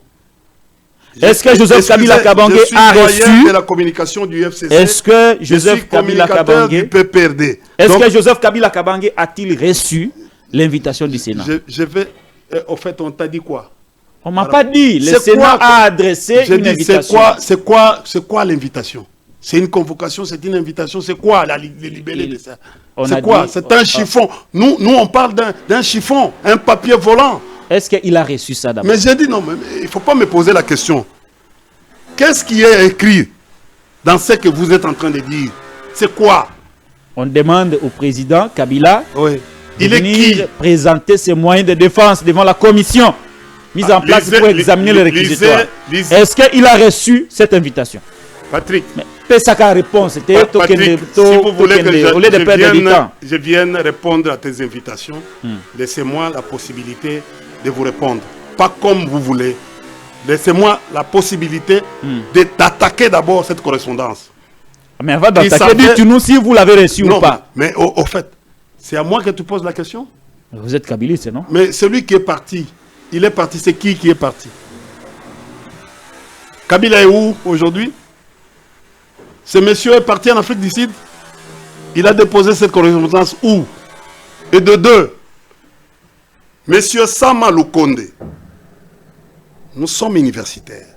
Speaker 2: Est-ce que Joseph Kabila Kabange a reçu
Speaker 1: de la communication du FCC?
Speaker 2: Est-ce que Joseph Kabila Kabange
Speaker 1: du PPRD?
Speaker 2: Est-ce que Joseph Kabila Kabange a-t-il reçu l'invitation du Sénat?
Speaker 1: Je vais. Au fait, on t'a dit quoi?
Speaker 2: On m'a pas dit. Le Sénat a adressé une invitation.
Speaker 1: C'est quoi l'invitation? C'est une convocation, c'est une invitation. C'est quoi les libellés de ça? C'est quoi? C'est un chiffon. Nous, on parle d'un chiffon, un papier volant.
Speaker 2: Est-ce qu'il a reçu ça d'abord?
Speaker 1: Mais j'ai dit non, mais il ne faut pas me poser la question. Qu'est-ce qui est écrit dans ce que vous êtes en train de dire? C'est quoi?
Speaker 2: On demande au président Kabila de venir présenter ses moyens de défense devant la commission mise en place pour examiner les réquisitoires. Est-ce qu'il a reçu cette invitation?
Speaker 1: Patrick.
Speaker 2: Mais sa réponse, c'était
Speaker 1: Patrick, si vous voulez que je vienne répondre à tes invitations, laissez-moi la possibilité de vous répondre. Pas comme vous voulez. Laissez-moi la possibilité d'attaquer d'abord cette correspondance.
Speaker 2: Mais avant d'attaquer, dites-nous si vous l'avez reçu ou pas.
Speaker 1: Mais au fait, c'est à moi que tu poses la question?
Speaker 2: Vous êtes kabiliste, non?
Speaker 1: Mais celui qui est parti, il est parti, c'est qui est parti? Kabila est où aujourd'hui? Ce monsieur est parti en Afrique du Sud. Il a déposé cette correspondance où? Et de deux, monsieur Sama Lukonde, nous sommes universitaires.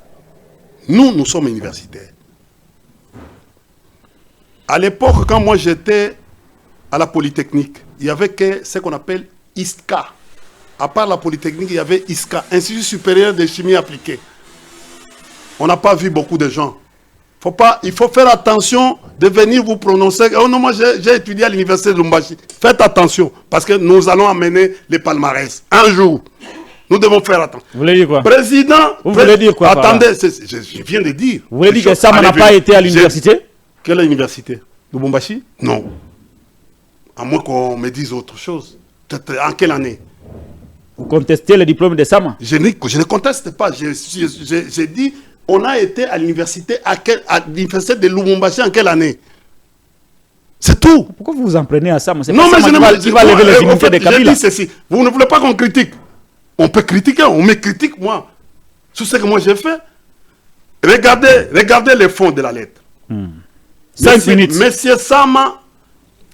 Speaker 1: Nous sommes universitaires. À l'époque, quand moi j'étais à la Polytechnique, il y avait ce qu'on appelle ISCA. À part la Polytechnique, il y avait ISCA, Institut supérieur de chimie appliquée. On n'a pas vu beaucoup de gens. Il faut faire attention de venir vous prononcer. Oh non, moi j'ai étudié à l'université de Lubumbashi. Faites attention, parce que nous allons amener les palmarès. Un jour, nous devons faire attention.
Speaker 2: Vous voulez dire quoi?
Speaker 1: Président,
Speaker 2: vous voulez dire quoi?
Speaker 1: Attendez, je viens de dire.
Speaker 2: Vous voulez dire que ça n'a pas été à l'université?
Speaker 1: Quelle université? Lubumbashi? Non. À moins qu'on me dise autre chose. En quelle année?
Speaker 2: Vous contestez le diplôme de Sama?
Speaker 1: Je ne conteste pas. J'ai dit, on a été à l'université l'université de Lubumbashi en quelle année? C'est tout.
Speaker 2: Pourquoi vous vous en prenez à Sama?
Speaker 1: Non, mais
Speaker 2: je vais lever les immunités de Kabila.
Speaker 1: Je dis ceci. Vous ne voulez pas qu'on critique? On peut critiquer, on me critique, moi. Sur ce que moi j'ai fait. Regardez le fond de la lettre.
Speaker 2: 5 minutes.
Speaker 1: Monsieur Sama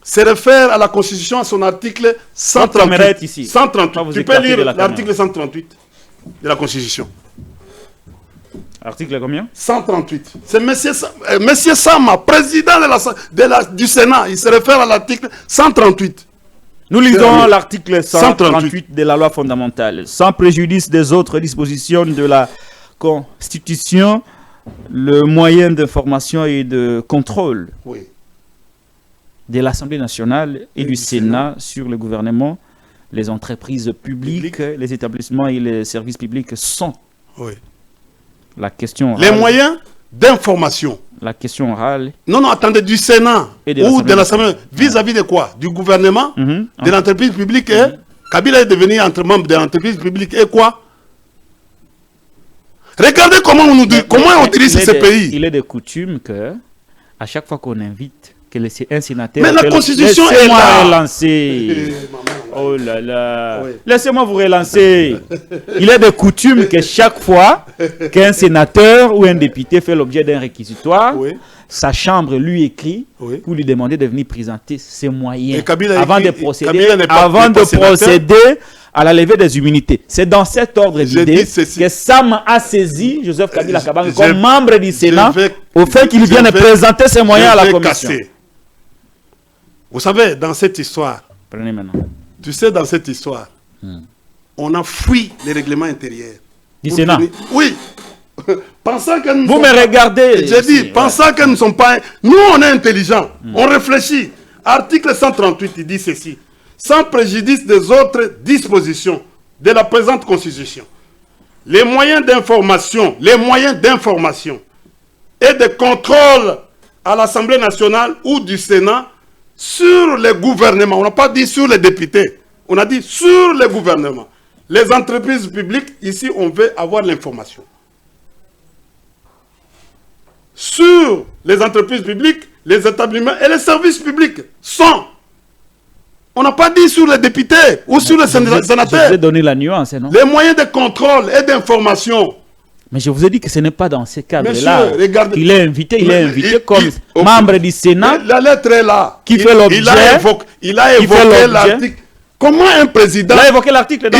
Speaker 1: se réfère à la Constitution, à son article 138.
Speaker 2: Ici.
Speaker 1: 138. Tu peux lire l'article 138 de la Constitution.
Speaker 2: Article combien?
Speaker 1: 138. C'est Monsieur Sama, président du Sénat. Il se réfère à l'article 138.
Speaker 2: Nous lisons l'article 138 de la loi fondamentale. Sans préjudice des autres dispositions de la Constitution, le moyen d'information et de contrôle de l'Assemblée nationale et du Sénat sur le gouvernement, les entreprises publiques, les établissements et les services publics sont la question orale.
Speaker 1: Les moyens d'information.
Speaker 2: La question orale.
Speaker 1: Non, attendez, du Sénat ou de l'Assemblée. Vis-à-vis de quoi? Du gouvernement, de l'entreprise publique. Kabila est devenu membre de l'entreprise publique et quoi? Regardez comment on dirige ce pays.
Speaker 2: Il est de coutume que, à chaque fois qu'on invite un sénateur...
Speaker 1: Mais la Constitution est là.
Speaker 2: Relancer. Oh là là. Laissez-moi vous relancer. Il est de coutume que chaque fois qu'un sénateur ou un député fait l'objet d'un réquisitoire, sa chambre lui écrit pour lui demander de venir présenter ses moyens avant de procéder à la levée des immunités. C'est dans cet ordre d'idée que Sam a saisi Joseph Kabila Kabange comme membre du Sénat au fait qu'il vienne présenter ses moyens à la commission.
Speaker 1: Vous savez, dans cette histoire,
Speaker 2: prenez maintenant.
Speaker 1: Tu sais, dans cette histoire, on a fui les règlements intérieurs.
Speaker 2: Du Sénat?
Speaker 1: Oui. Pensant que nous
Speaker 2: vous me regardez.
Speaker 1: J'ai dit, pensant que nous ne sommes pas... Nous, on est intelligents. On réfléchit. Article 138, il dit ceci. Sans préjudice des autres dispositions de la présente Constitution, les moyens d'information et de contrôle à l'Assemblée nationale ou du Sénat sur les gouvernements, on n'a pas dit sur les députés, on a dit sur les gouvernements. Les entreprises publiques, ici on veut avoir l'information. Sur les entreprises publiques, les établissements et les services publics sont. On n'a pas dit sur les députés ou sur les sénateurs.
Speaker 2: Je vous ai donné la nuance, non?
Speaker 1: Les moyens de contrôle et d'information.
Speaker 2: Mais je vous ai dit que ce n'est pas dans ce cadre-là qu'il est invité. Il est invité comme membre du Sénat.
Speaker 1: La lettre est là.
Speaker 2: Qui fait l'objet.
Speaker 1: Il a évoqué l'article. Comment un président...
Speaker 2: Il a évoqué l'article dans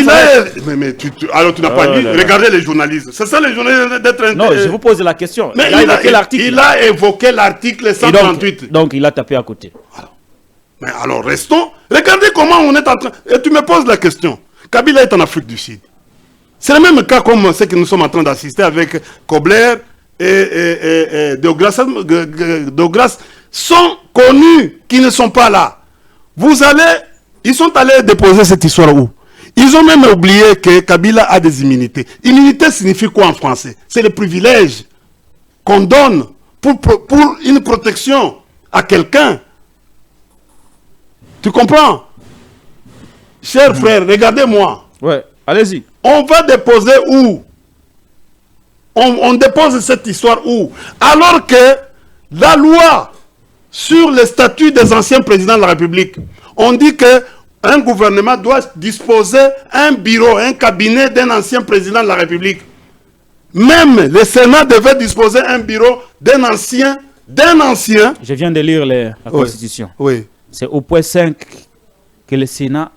Speaker 1: alors tu n'as pas lu. Regardez les journalistes. C'est ça les journalistes d'être...
Speaker 2: Non, je vous pose la question.
Speaker 1: Mais il a évoqué l'article 138.
Speaker 2: Donc il a tapé à côté.
Speaker 1: Mais alors restons. Regardez comment on est en train... Et tu me poses la question. Kabila est en Afrique du Sud. C'est le même cas comme ce que nous sommes en train d'assister avec Kobler et Douglas sont connus qui ne sont pas là. Ils sont allés déposer cette histoire où? Ils ont même oublié que Kabila a des immunités. Immunité signifie quoi en français? C'est le privilège qu'on donne pour une protection à quelqu'un. Tu comprends? Chers frères, regardez-moi.
Speaker 2: Ouais, allez-y.
Speaker 1: On va déposer où? On dépose cette histoire où? Alors que la loi sur le statut des anciens présidents de la République, on dit que un gouvernement doit disposer un bureau, un cabinet d'un ancien président de la République. Même le Sénat devait disposer un bureau d'un ancien.
Speaker 2: Je viens de lire la Constitution.
Speaker 1: Oui.
Speaker 2: C'est au point 5 que le Sénat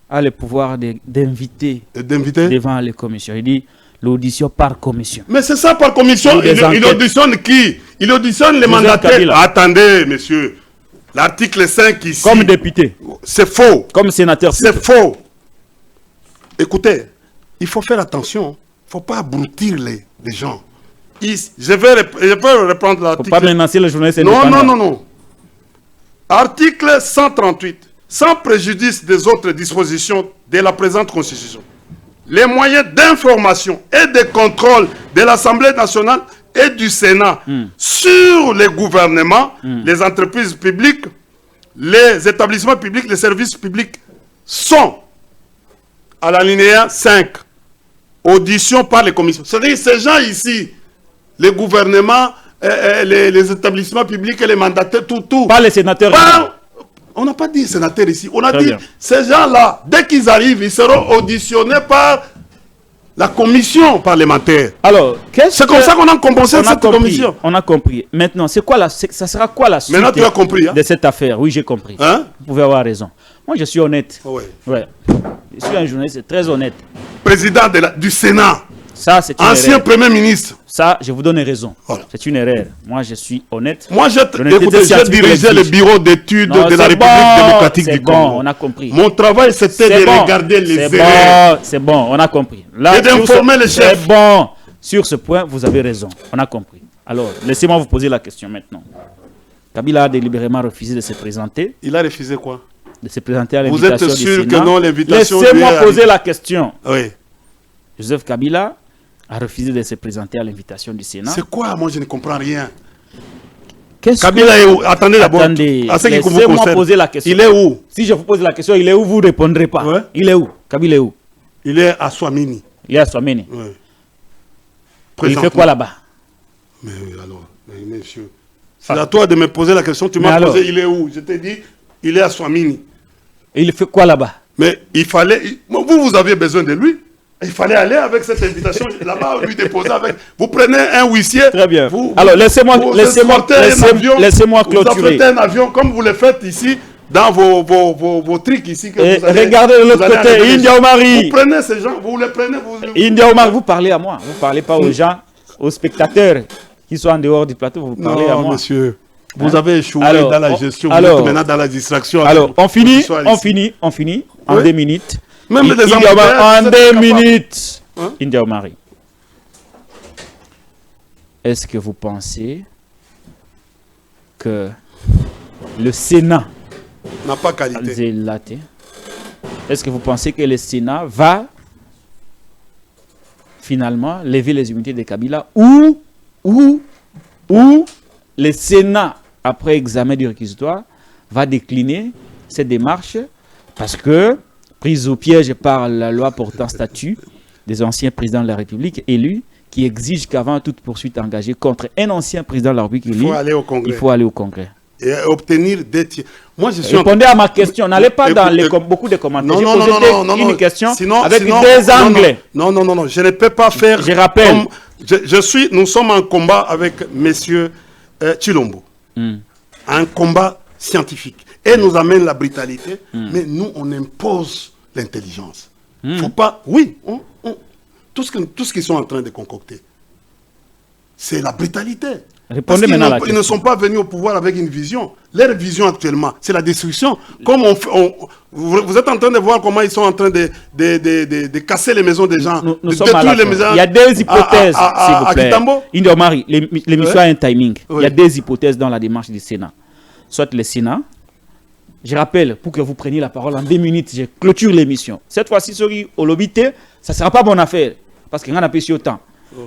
Speaker 2: a le pouvoir d'inviter devant les commissions. Il dit l'audition par commission.
Speaker 1: Mais c'est ça par commission. Il auditionne qui? Il auditionne les mandataires. Attendez, monsieur. L'article 5 ici.
Speaker 2: Comme député.
Speaker 1: C'est faux.
Speaker 2: Comme sénateur.
Speaker 1: C'est faux. Écoutez, il faut faire attention. Il ne faut pas abrutir les gens. Je vais reprendre l'article.
Speaker 2: Il ne faut pas menacer le journaliste.
Speaker 1: Non. Article 138. Sans préjudice des autres dispositions de la présente Constitution, les moyens d'information et de contrôle de l'Assemblée nationale et du Sénat sur les gouvernements, les entreprises publiques, les établissements publics, les services publics sont à l'alinéa 5. Audition par les commissions. C'est-à-dire ces gens ici, les gouvernements, les établissements publics et les mandataires, tout.
Speaker 2: Pas les sénateurs.
Speaker 1: On n'a pas dit sénateurs ici. On a
Speaker 2: Très
Speaker 1: dit
Speaker 2: bien.
Speaker 1: ces gens-là, dès qu'ils arrivent, ils seront auditionnés par la commission parlementaire.
Speaker 2: Alors,
Speaker 1: c'est comme ça qu'on a compensé cette commission.
Speaker 2: On a compris. Maintenant, ça sera quoi la suite?
Speaker 1: Maintenant, tu as compris, hein?
Speaker 2: De cette affaire? Oui, j'ai compris.
Speaker 1: Hein?
Speaker 2: Vous pouvez avoir raison. Moi, je suis honnête.
Speaker 1: Ouais.
Speaker 2: Ouais. Je suis un journaliste très honnête.
Speaker 1: Président du Sénat.
Speaker 2: Ça, c'est une
Speaker 1: ancien
Speaker 2: erreur.
Speaker 1: Premier ministre.
Speaker 2: Ça, je vous donne raison.
Speaker 1: Voilà.
Speaker 2: C'est une erreur. Moi, je suis honnête.
Speaker 1: Moi, j'ai dirigé le bureau d'études de la République démocratique du Congo.
Speaker 2: C'est bon, on a compris.
Speaker 1: Mon travail, c'était de regarder les erreurs.
Speaker 2: C'est bon, on a compris. Là,
Speaker 1: et d'informer les chefs.
Speaker 2: C'est bon. Sur ce point, vous avez raison. On a compris. Alors, laissez-moi vous poser la question maintenant. Kabila a délibérément refusé de se présenter.
Speaker 1: Il a refusé quoi?
Speaker 2: De se présenter à l'invitation du Sénat.
Speaker 1: Vous êtes sûr que non, l'invitation...
Speaker 2: Laissez-moi poser la question.
Speaker 1: Oui.
Speaker 2: Joseph Kabila a refusé de se présenter à l'invitation du Sénat.
Speaker 1: C'est quoi? Moi, je ne comprends rien.
Speaker 2: Kabila
Speaker 1: est où? Attendez d'abord.
Speaker 2: Laissez-moi poser la question.
Speaker 1: Il est où?
Speaker 2: Si je vous pose la question, il est où? Vous ne répondrez pas.
Speaker 1: Ouais.
Speaker 2: Il est où? Kabila est où?
Speaker 1: Il est à Swamini.
Speaker 2: Il est à Swamini.
Speaker 1: Ouais.
Speaker 2: Il fait quoi là-bas?
Speaker 1: Mais alors, monsieur, c'est à toi de me poser la question. Tu m'as posé, il est où? Je t'ai dit, il est à Swamini.
Speaker 2: Et il fait quoi là-bas?
Speaker 1: Mais il fallait... Vous aviez besoin de lui. Il fallait aller avec cette invitation là-bas, lui déposer avec... Vous prenez un huissier...
Speaker 2: Très bien. Alors, laissez-moi clôturer.
Speaker 1: Vous faites un avion comme vous le faites ici, dans vos trucs ici. Que vous allez,
Speaker 2: regardez de l'autre côté, India Omari.
Speaker 1: Vous prenez ces gens, vous les prenez...
Speaker 2: India Omari, vous parlez à moi. Vous ne parlez pas aux gens, aux spectateurs qui sont en dehors du plateau, vous parlez à moi.
Speaker 1: Non, monsieur. Vous avez échoué dans la gestion, vous êtes maintenant dans la distraction.
Speaker 2: Alors, on finit en 2 minutes.
Speaker 1: Même les
Speaker 2: en 2 minutes. India Omari. Est-ce que vous pensez que le Sénat
Speaker 1: n'a pas qualité?
Speaker 2: Est-ce que vous pensez que le Sénat va finalement lever les immunités de Kabila ou le Sénat, après examen du réquisitoire, va décliner cette démarche parce que, prise au piège par la loi portant statut des anciens présidents de la République élus, qui exige qu'avant toute poursuite engagée contre un ancien président de la République élu, il faut aller au Congrès.
Speaker 1: Et obtenir des tirs. Moi, je suis
Speaker 2: Répondez à ma question. N'allez pas dans beaucoup de commentaires. Non, une question avec des angles.
Speaker 1: Non. Je ne peux pas faire...
Speaker 2: Je rappelle.
Speaker 1: Nous sommes en combat avec monsieur Chilombo. Un combat scientifique. Et nous amène la brutalité. Mais nous, on impose l'intelligence. Faut pas... Oui, tout ce qu'ils sont en train de concocter, c'est la brutalité. Parce qu'ils ne sont pas venus au pouvoir avec une vision. Leur vision actuellement, c'est la destruction. Comme vous êtes en train de voir comment ils sont en train de casser les maisons des gens, de détruire les maisons.
Speaker 2: Il y a des hypothèses, s'il vous plaît. India Omari, l'émission a un timing. Oui. Il y a des hypothèses dans la démarche du Sénat. Soit le Sénat, je rappelle, pour que vous preniez la parole en 2 minutes, je clôture l'émission. Cette fois-ci, au lobité, ça ne sera pas bonne affaire. Parce qu'il y en a plus autant.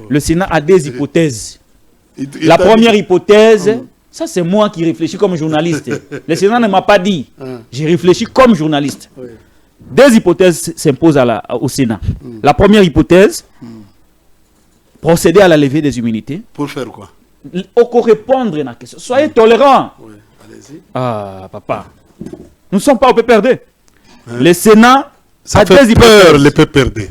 Speaker 2: Le Sénat a des hypothèses. La première hypothèse, ça c'est moi qui réfléchis comme journaliste. Le Sénat ne m'a pas dit. J'ai réfléchi comme journaliste. Deux hypothèses s'imposent au Sénat. La première hypothèse, procéder à la levée des immunités.
Speaker 1: Pour faire quoi?
Speaker 2: Répondre à la question. Soyez tolérants. Oui, allez-y. Ah, papa. Nous ne sommes pas au PPRD. Le Sénat a des hypothèses.
Speaker 1: Le PPRD.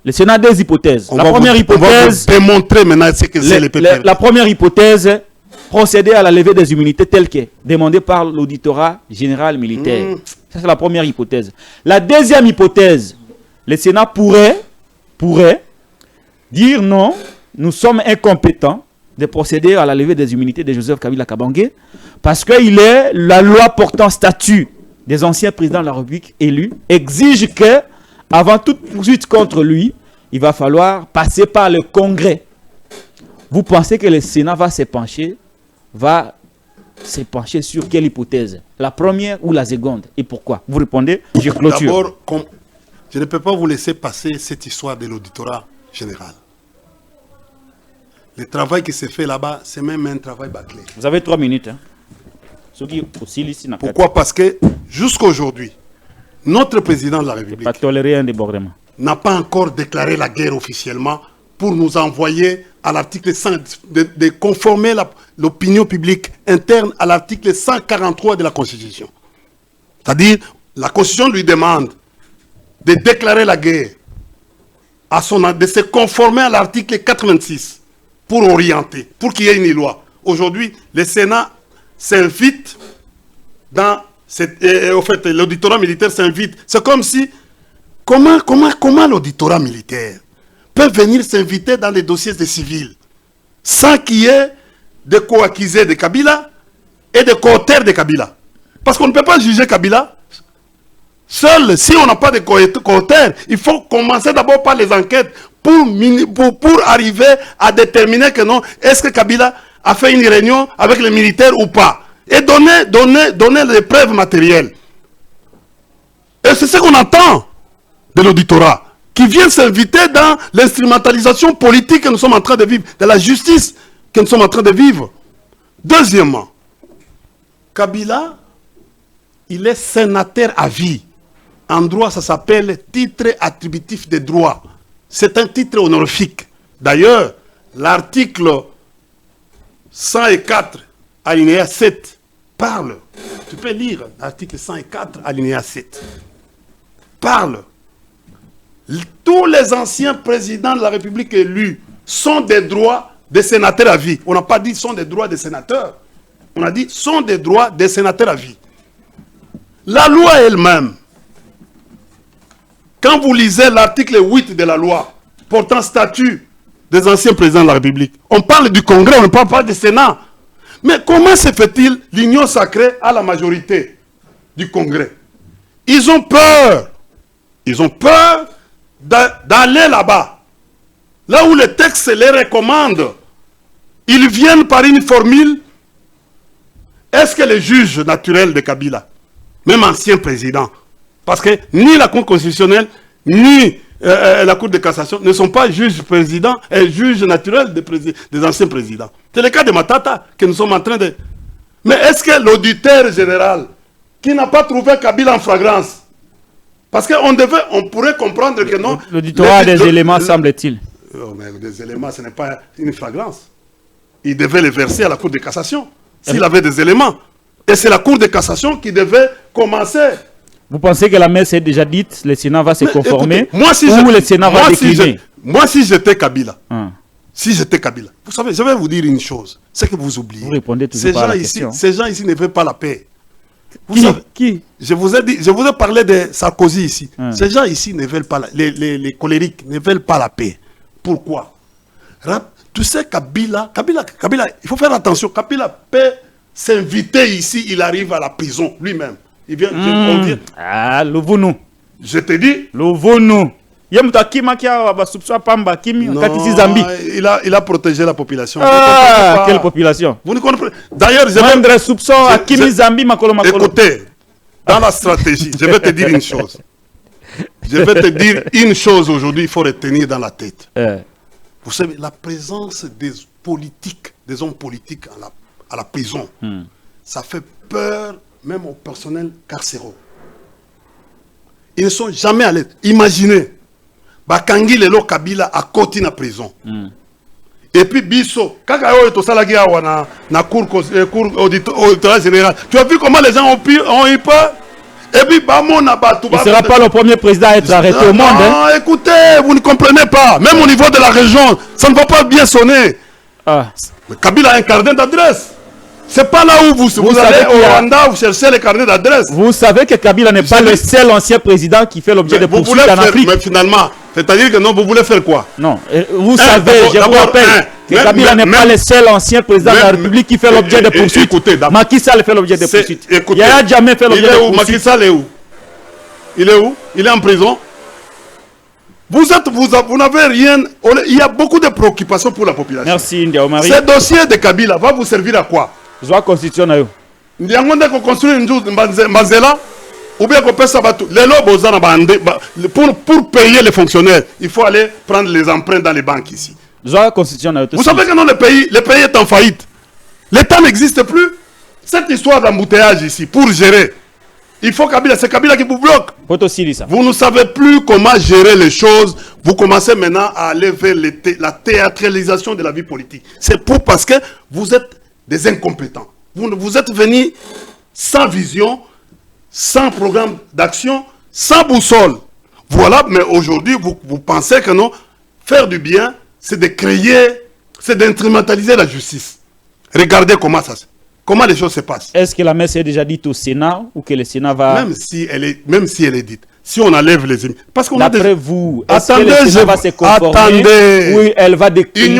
Speaker 2: Le Sénat a des hypothèses. La première hypothèse...
Speaker 1: On va démontrer maintenant ce que c'est le PPRD.
Speaker 2: La première hypothèse, procéder à la levée des immunités telle qu'est demandée par l'auditorat général militaire. Ça, c'est la première hypothèse. La deuxième hypothèse, le Sénat pourrait dire non, nous sommes incompétents de procéder à la levée des immunités de Joseph Kabila Kabange parce que la loi portant statut des anciens présidents de la République élus exige que, avant toute poursuite contre lui, il va falloir passer par le Congrès. Vous pensez que le Sénat va se pencher sur quelle hypothèse? La première ou la seconde? Et pourquoi? Vous répondez, je clôture.
Speaker 1: D'abord, je ne peux pas vous laisser passer cette histoire de l'auditorat général. Le travail qui se fait là-bas, c'est même un travail bâclé.
Speaker 2: Vous avez 3 minutes. Hein?
Speaker 1: Pourquoi? Parce que jusqu'à aujourd'hui, notre président de la République n'a pas encore déclaré la guerre officiellement pour nous envoyer à l'article 100, de conformer l'opinion publique interne à l'article 143 de la Constitution. C'est-à-dire, la Constitution lui demande de déclarer la guerre, de se conformer à l'article 86 pour orienter, pour qu'il y ait une loi. Aujourd'hui, le Sénat s'invite dans au fait, l'auditorat militaire s'invite. C'est comme si, comment l'auditorat militaire peut venir s'inviter dans les dossiers des civils sans qu'il y ait de co-accusés de Kabila et de co-auteurs de Kabila? Parce qu'on ne peut pas juger Kabila seul. Si on n'a pas de co-auteurs, il faut commencer d'abord par les enquêtes pour arriver à déterminer que non, est-ce que Kabila a fait une réunion avec les militaires ou pas, et donner les preuves matérielles. Et c'est ce qu'on attend de l'auditorat, qui vient s'inviter dans l'instrumentalisation politique que nous sommes en train de vivre, de la justice que nous sommes en train de vivre. Deuxièmement, Kabila, il est sénateur à vie. En droit, ça s'appelle titre attributif de droit. C'est un titre honorifique. D'ailleurs, l'article 104, alinéa 7, parle. Tu peux lire l'article 104, alinéa 7. Parle. Tous les anciens présidents de la République élus sont des droits des sénateurs à vie. On n'a pas dit sont des droits des sénateurs. On a dit sont des droits des sénateurs à vie. La loi elle-même, quand vous lisez l'article 8 de la loi portant statut des anciens présidents de la République, on parle du Congrès, on ne parle pas du Sénat. Mais comment se fait-il l'union sacrée à la majorité du Congrès? Ils ont peur. Ils ont peur d'aller là-bas. Là où le texte les recommande. Ils viennent par une formule. Est-ce que les juges naturels de Kabila, même ancien président, parce que ni la Cour constitutionnelle, ni la Cour de cassation ne sont pas juges présidents et juges naturels des anciens présidents. C'est le cas de Matata que nous sommes en train de... Mais est-ce que l'auditeur général, qui n'a pas trouvé Kabila en flagrance, parce qu'on pourrait comprendre que non...
Speaker 2: L'auditorat a des éléments, semble-t-il.
Speaker 1: Mais des éléments, ce n'est pas une flagrance. Il devait les verser à la Cour de cassation, s'il avait des éléments. Et c'est la Cour de cassation qui devait commencer.
Speaker 2: Vous pensez que la messe est déjà dite, le Sénat va se conformer, écoutez, ou le Sénat va décliner?
Speaker 1: Moi, si j'étais Kabila, vous savez, je vais vous dire une chose, c'est que vous oubliez.
Speaker 2: Vous répondez toujours pas à la question.
Speaker 1: Ces gens ici ne veulent pas la paix.
Speaker 2: Qui?
Speaker 1: Je vous ai parlé de Sarkozy ici. Ces gens ici ne veulent pas, les colériques ne veulent pas la paix. Pourquoi? Tu sais, Kabila, il faut faire attention. Kabila peut s'inviter ici, il arrive à la prison lui-même. Il vient,
Speaker 2: Ah, l'ouvre-nous.
Speaker 1: Je te dis.
Speaker 2: L'ouvre-nous.
Speaker 1: Non, il a protégé la population.
Speaker 2: Ah, quelle population?
Speaker 1: Vous ne comprenez. D'ailleurs, écoutez, dans la stratégie, je vais te dire une chose. Je vais te dire une chose aujourd'hui, il faut retenir dans la tête. Vous savez, la présence des politiques, des hommes politiques à la prison, ça fait peur même au personnel carcéral. Ils ne sont jamais à l'aise. Imaginez, Bakangi Lelo Kabila à côté de la prison. Et puis Bisso, quand na cour auditoire général, tu as vu comment les gens ont eu peur? Et puis Bamon Nabatou.
Speaker 2: Il ne sera pas le premier président à être arrêté au monde.
Speaker 1: Non, écoutez, vous ne comprenez pas. Même au niveau de la région, ça ne va pas bien sonner. Kabila a un carnet d'adresse. C'est pas là où vous allez au Rwanda, vous cherchez les carnets d'adresse.
Speaker 2: Vous savez que Kabila n'est pas le seul ancien président qui fait l'objet de poursuites en Afrique.
Speaker 1: Mais finalement, c'est-à-dire que non, vous voulez faire quoi?
Speaker 2: Non, vous savez, je vous rappelle que Kabila n'est pas le seul ancien président de la République qui fait l'objet de poursuites. Macky Sall fait l'objet de poursuites. Il n'a jamais fait l'objet de poursuites.
Speaker 1: Macky Sall est où? Il est où? Il est en prison. Vous n'avez rien. Il y a beaucoup de préoccupations pour la population.
Speaker 2: Merci, Ndia Omari.
Speaker 1: Ce dossier de Kabila va vous servir à quoi?
Speaker 2: Soit constitution na yo.
Speaker 1: Ndiangonde ko construire une chose Mbazela ou bien qu'on peut s'abattre. Les lobes pour payer les fonctionnaires, il faut aller prendre les emprunts dans les banques ici.
Speaker 2: Soit constitution na yo.
Speaker 1: Vous savez que non, le pays est en faillite. L'État n'existe plus. Cette histoire d'embouteillage ici, pour gérer, il faut Kabila, c'est Kabila qui vous bloque. Vous ne savez plus comment gérer les choses. Vous commencez maintenant à aller vers la théâtralisation de la vie politique. C'est parce que vous êtes des incompétents. Vous êtes venus sans vision, sans programme d'action, sans boussole. Voilà, mais aujourd'hui, vous pensez que non, faire du bien, c'est de créer, c'est d'instrumentaliser la justice. Regardez comment les choses se passent.
Speaker 2: Est-ce que la messe est déjà dite au Sénat ou que le Sénat va...
Speaker 1: Même si elle est dite, si on enlève les émissions. Parce qu'on a
Speaker 2: d'après vous,
Speaker 1: attendez,
Speaker 2: est-ce que le Sénat va se conformer ou elle va décliner?
Speaker 1: Il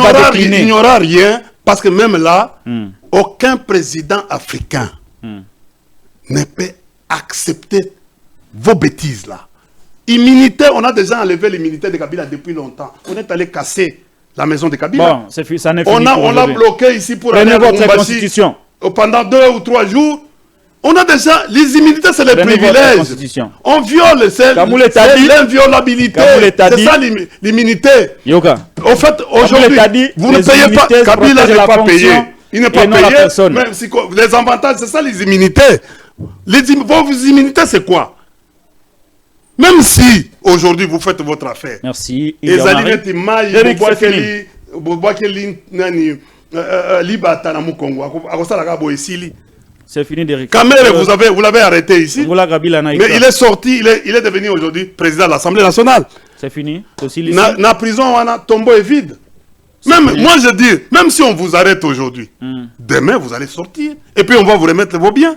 Speaker 1: n'y aura rien, parce que même là, aucun président africain ne peut accepter vos bêtises là. Immunité, on a déjà enlevé l'immunité de Kabila depuis longtemps. On est allé casser la maison de Kabila.
Speaker 2: Bon, ça n'est fini
Speaker 1: on l'a bloqué ici pour
Speaker 2: aller à votre constitution.
Speaker 1: Pendant 2 ou 3 jours. On a déjà, les immunités, c'est les privilèges. On viole, c'est l'inviolabilité. C'est ça l'immunité. Au fait, aujourd'hui, vous ne payez pas. Kabila n'est pas payé. Il n'est pas payé. Même si, les avantages, c'est ça les immunités. Vos immunités, c'est quoi? Même si aujourd'hui vous faites votre affaire.
Speaker 2: Merci. C'est fini d'Eric.
Speaker 1: Kamere, vous l'avez arrêté ici. Mais il est sorti, il est devenu aujourd'hui président de l'Assemblée nationale.
Speaker 2: C'est fini.
Speaker 1: La prison, tombeau est vide. Même, moi je dis, même si on vous arrête aujourd'hui, demain vous allez sortir. Et puis on va vous remettre vos biens.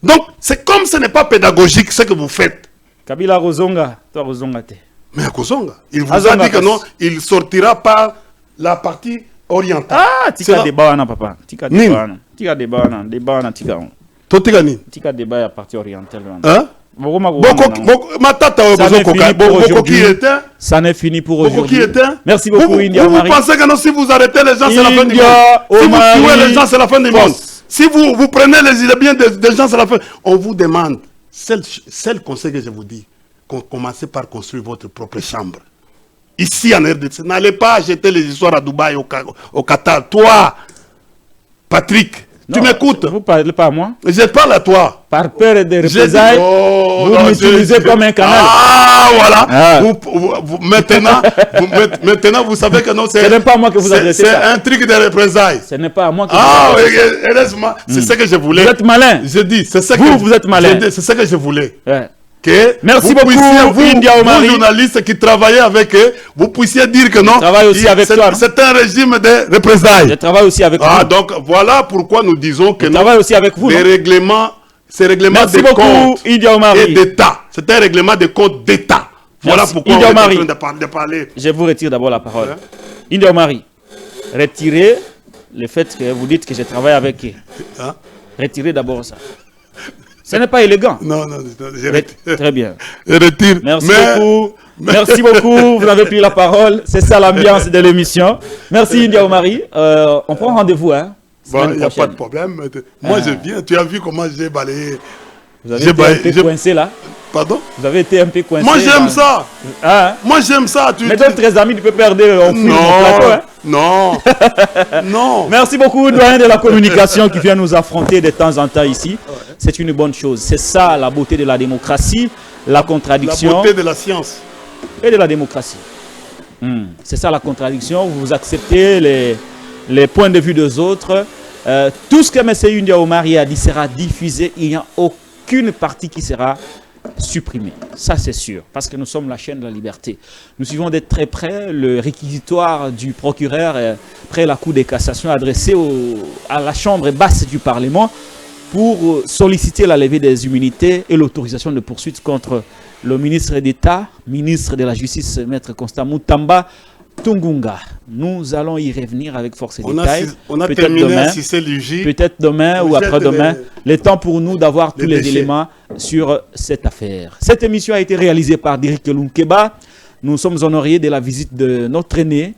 Speaker 1: Donc, c'est comme ce n'est pas pédagogique ce que vous faites.
Speaker 2: Kabila Rozonga, toi Rozonga te.
Speaker 1: Mais à Kozonga, il vous a dit que non, il sortira par la partie orientale.
Speaker 2: Ah, tika débat na papa. Tika débat na. Tika débat na tika.
Speaker 1: Totika ni.
Speaker 2: Tika débat à partie orientale.
Speaker 1: Hein?
Speaker 2: Ça n'est fini pour aujourd'hui. Merci beaucoup,
Speaker 1: India Omari. Vous pensez que non, si vous arrêtez les gens, c'est la fin du monde. Si vous tuez les gens, c'est la fin du monde. Si vous prenez les biens des gens, c'est la fin. On vous demande, c'est le conseil que je vous dis, commencez par construire votre propre chambre. Ici en RDC, n'allez pas acheter les histoires à Dubaï, au Qatar. Toi, Patrick, tu m'écoutes?
Speaker 2: Vous ne parlez pas à moi.
Speaker 1: Je parle à toi.
Speaker 2: Par peur des représailles, vous m'utilisez comme un canal.
Speaker 1: Ah, voilà. Ah. Maintenant, vous savez que non,
Speaker 2: ce n'est pas à moi que vous adressez ça.
Speaker 1: C'est un truc de représailles.
Speaker 2: Ce n'est pas à moi que
Speaker 1: vous adressez ça. Ah, heureusement, c'est ce que je voulais.
Speaker 2: Vous êtes malin.
Speaker 1: Je dis, c'est ce
Speaker 2: vous êtes malin.
Speaker 1: C'est ce que je voulais.
Speaker 2: Ouais.
Speaker 1: Que
Speaker 2: merci beaucoup,
Speaker 1: vous journalistes qui travaillez avec eux, vous puissiez dire que non, c'est un régime de représailles.
Speaker 2: Je travaille aussi avec vous.
Speaker 1: Donc voilà pourquoi nous disons que non,
Speaker 2: aussi avec vous,
Speaker 1: les règlements, ces règlements de compte et d'État, c'est un règlement de compte d'État. Voilà pourquoi on est en train de parler.
Speaker 2: Je vous retire d'abord la parole. India Omari, retirez le fait que vous dites que je travaille avec eux. Retirez d'abord ça. Ce n'est pas élégant.
Speaker 1: Non, je retire.
Speaker 2: Très bien.
Speaker 1: Je retire.
Speaker 2: Merci beaucoup. Merci beaucoup. Vous avez pris la parole. C'est ça l'ambiance de l'émission. Merci India Omari. On prend rendez-vous. Hein,
Speaker 1: bon, il n'y a pas de problème. Moi, je viens. Tu as vu comment j'ai balayé.
Speaker 2: Vous avez été un peu coincé là.
Speaker 1: Pardon?
Speaker 2: Vous avez été un peu coincé.
Speaker 1: Moi, j'aime ça.
Speaker 2: Ah,
Speaker 1: moi, j'aime ça.
Speaker 2: Mais d'autres amis, tu peux perdre au fil du plateau. Hein?
Speaker 1: Non. Non.
Speaker 2: Merci beaucoup, doyen de la communication qui vient nous affronter de temps en temps ici. C'est une bonne chose. C'est ça la beauté de la démocratie, la contradiction.
Speaker 1: La beauté de la science.
Speaker 2: Et de la démocratie. C'est ça la contradiction. Vous acceptez les points de vue des autres. Tout ce que M. India Omari a dit sera diffusé. Il n'y a aucune partie qui sera supprimée. Ça, c'est sûr. Parce que nous sommes la chaîne de la liberté. Nous suivons de très près le réquisitoire du procureur près la Cour de cassation adressé à la Chambre basse du Parlement pour solliciter la levée des immunités et l'autorisation de poursuite contre le ministre d'État, ministre de la Justice, Maître Constant Moutamba Tungunga. Nous allons y revenir avec force et détail.
Speaker 1: On a terminé à Cissé-Lugie.
Speaker 2: Peut-être demain ou après-demain. Le temps pour nous d'avoir tous les éléments sur cette affaire. Cette émission a été réalisée par Derrick Lunkeba. Nous sommes honorés de la visite de notre aîné,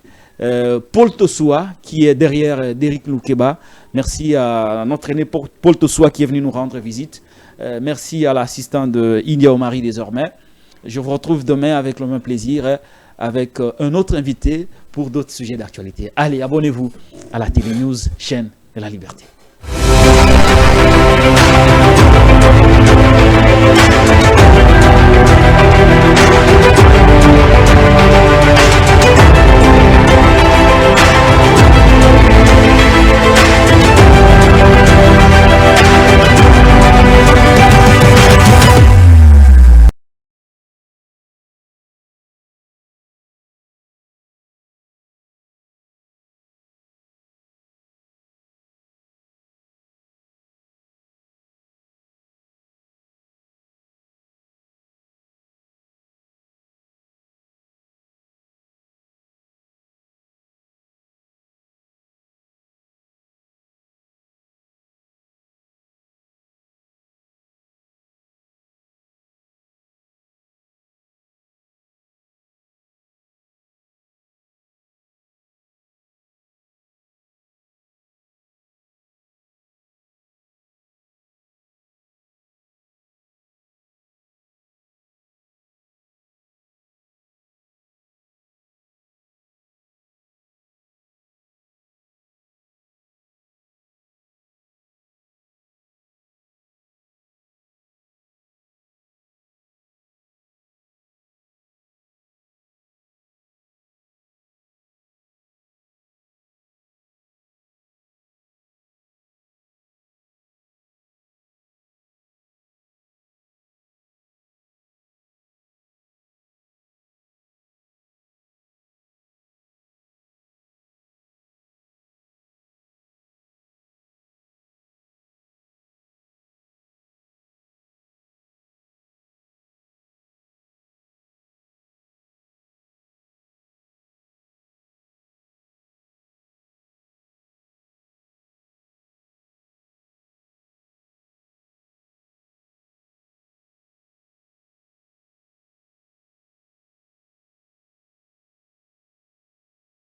Speaker 2: Paul Tossoua, qui est derrière Derrick Lunkeba. Merci à notre aîné Paul Tossoua qui est venu nous rendre visite. Merci à l'assistant de India Omari désormais. Je vous retrouve demain avec le même plaisir, avec un autre invité pour d'autres sujets d'actualité. Allez, abonnez-vous à la TV News, chaîne de la liberté.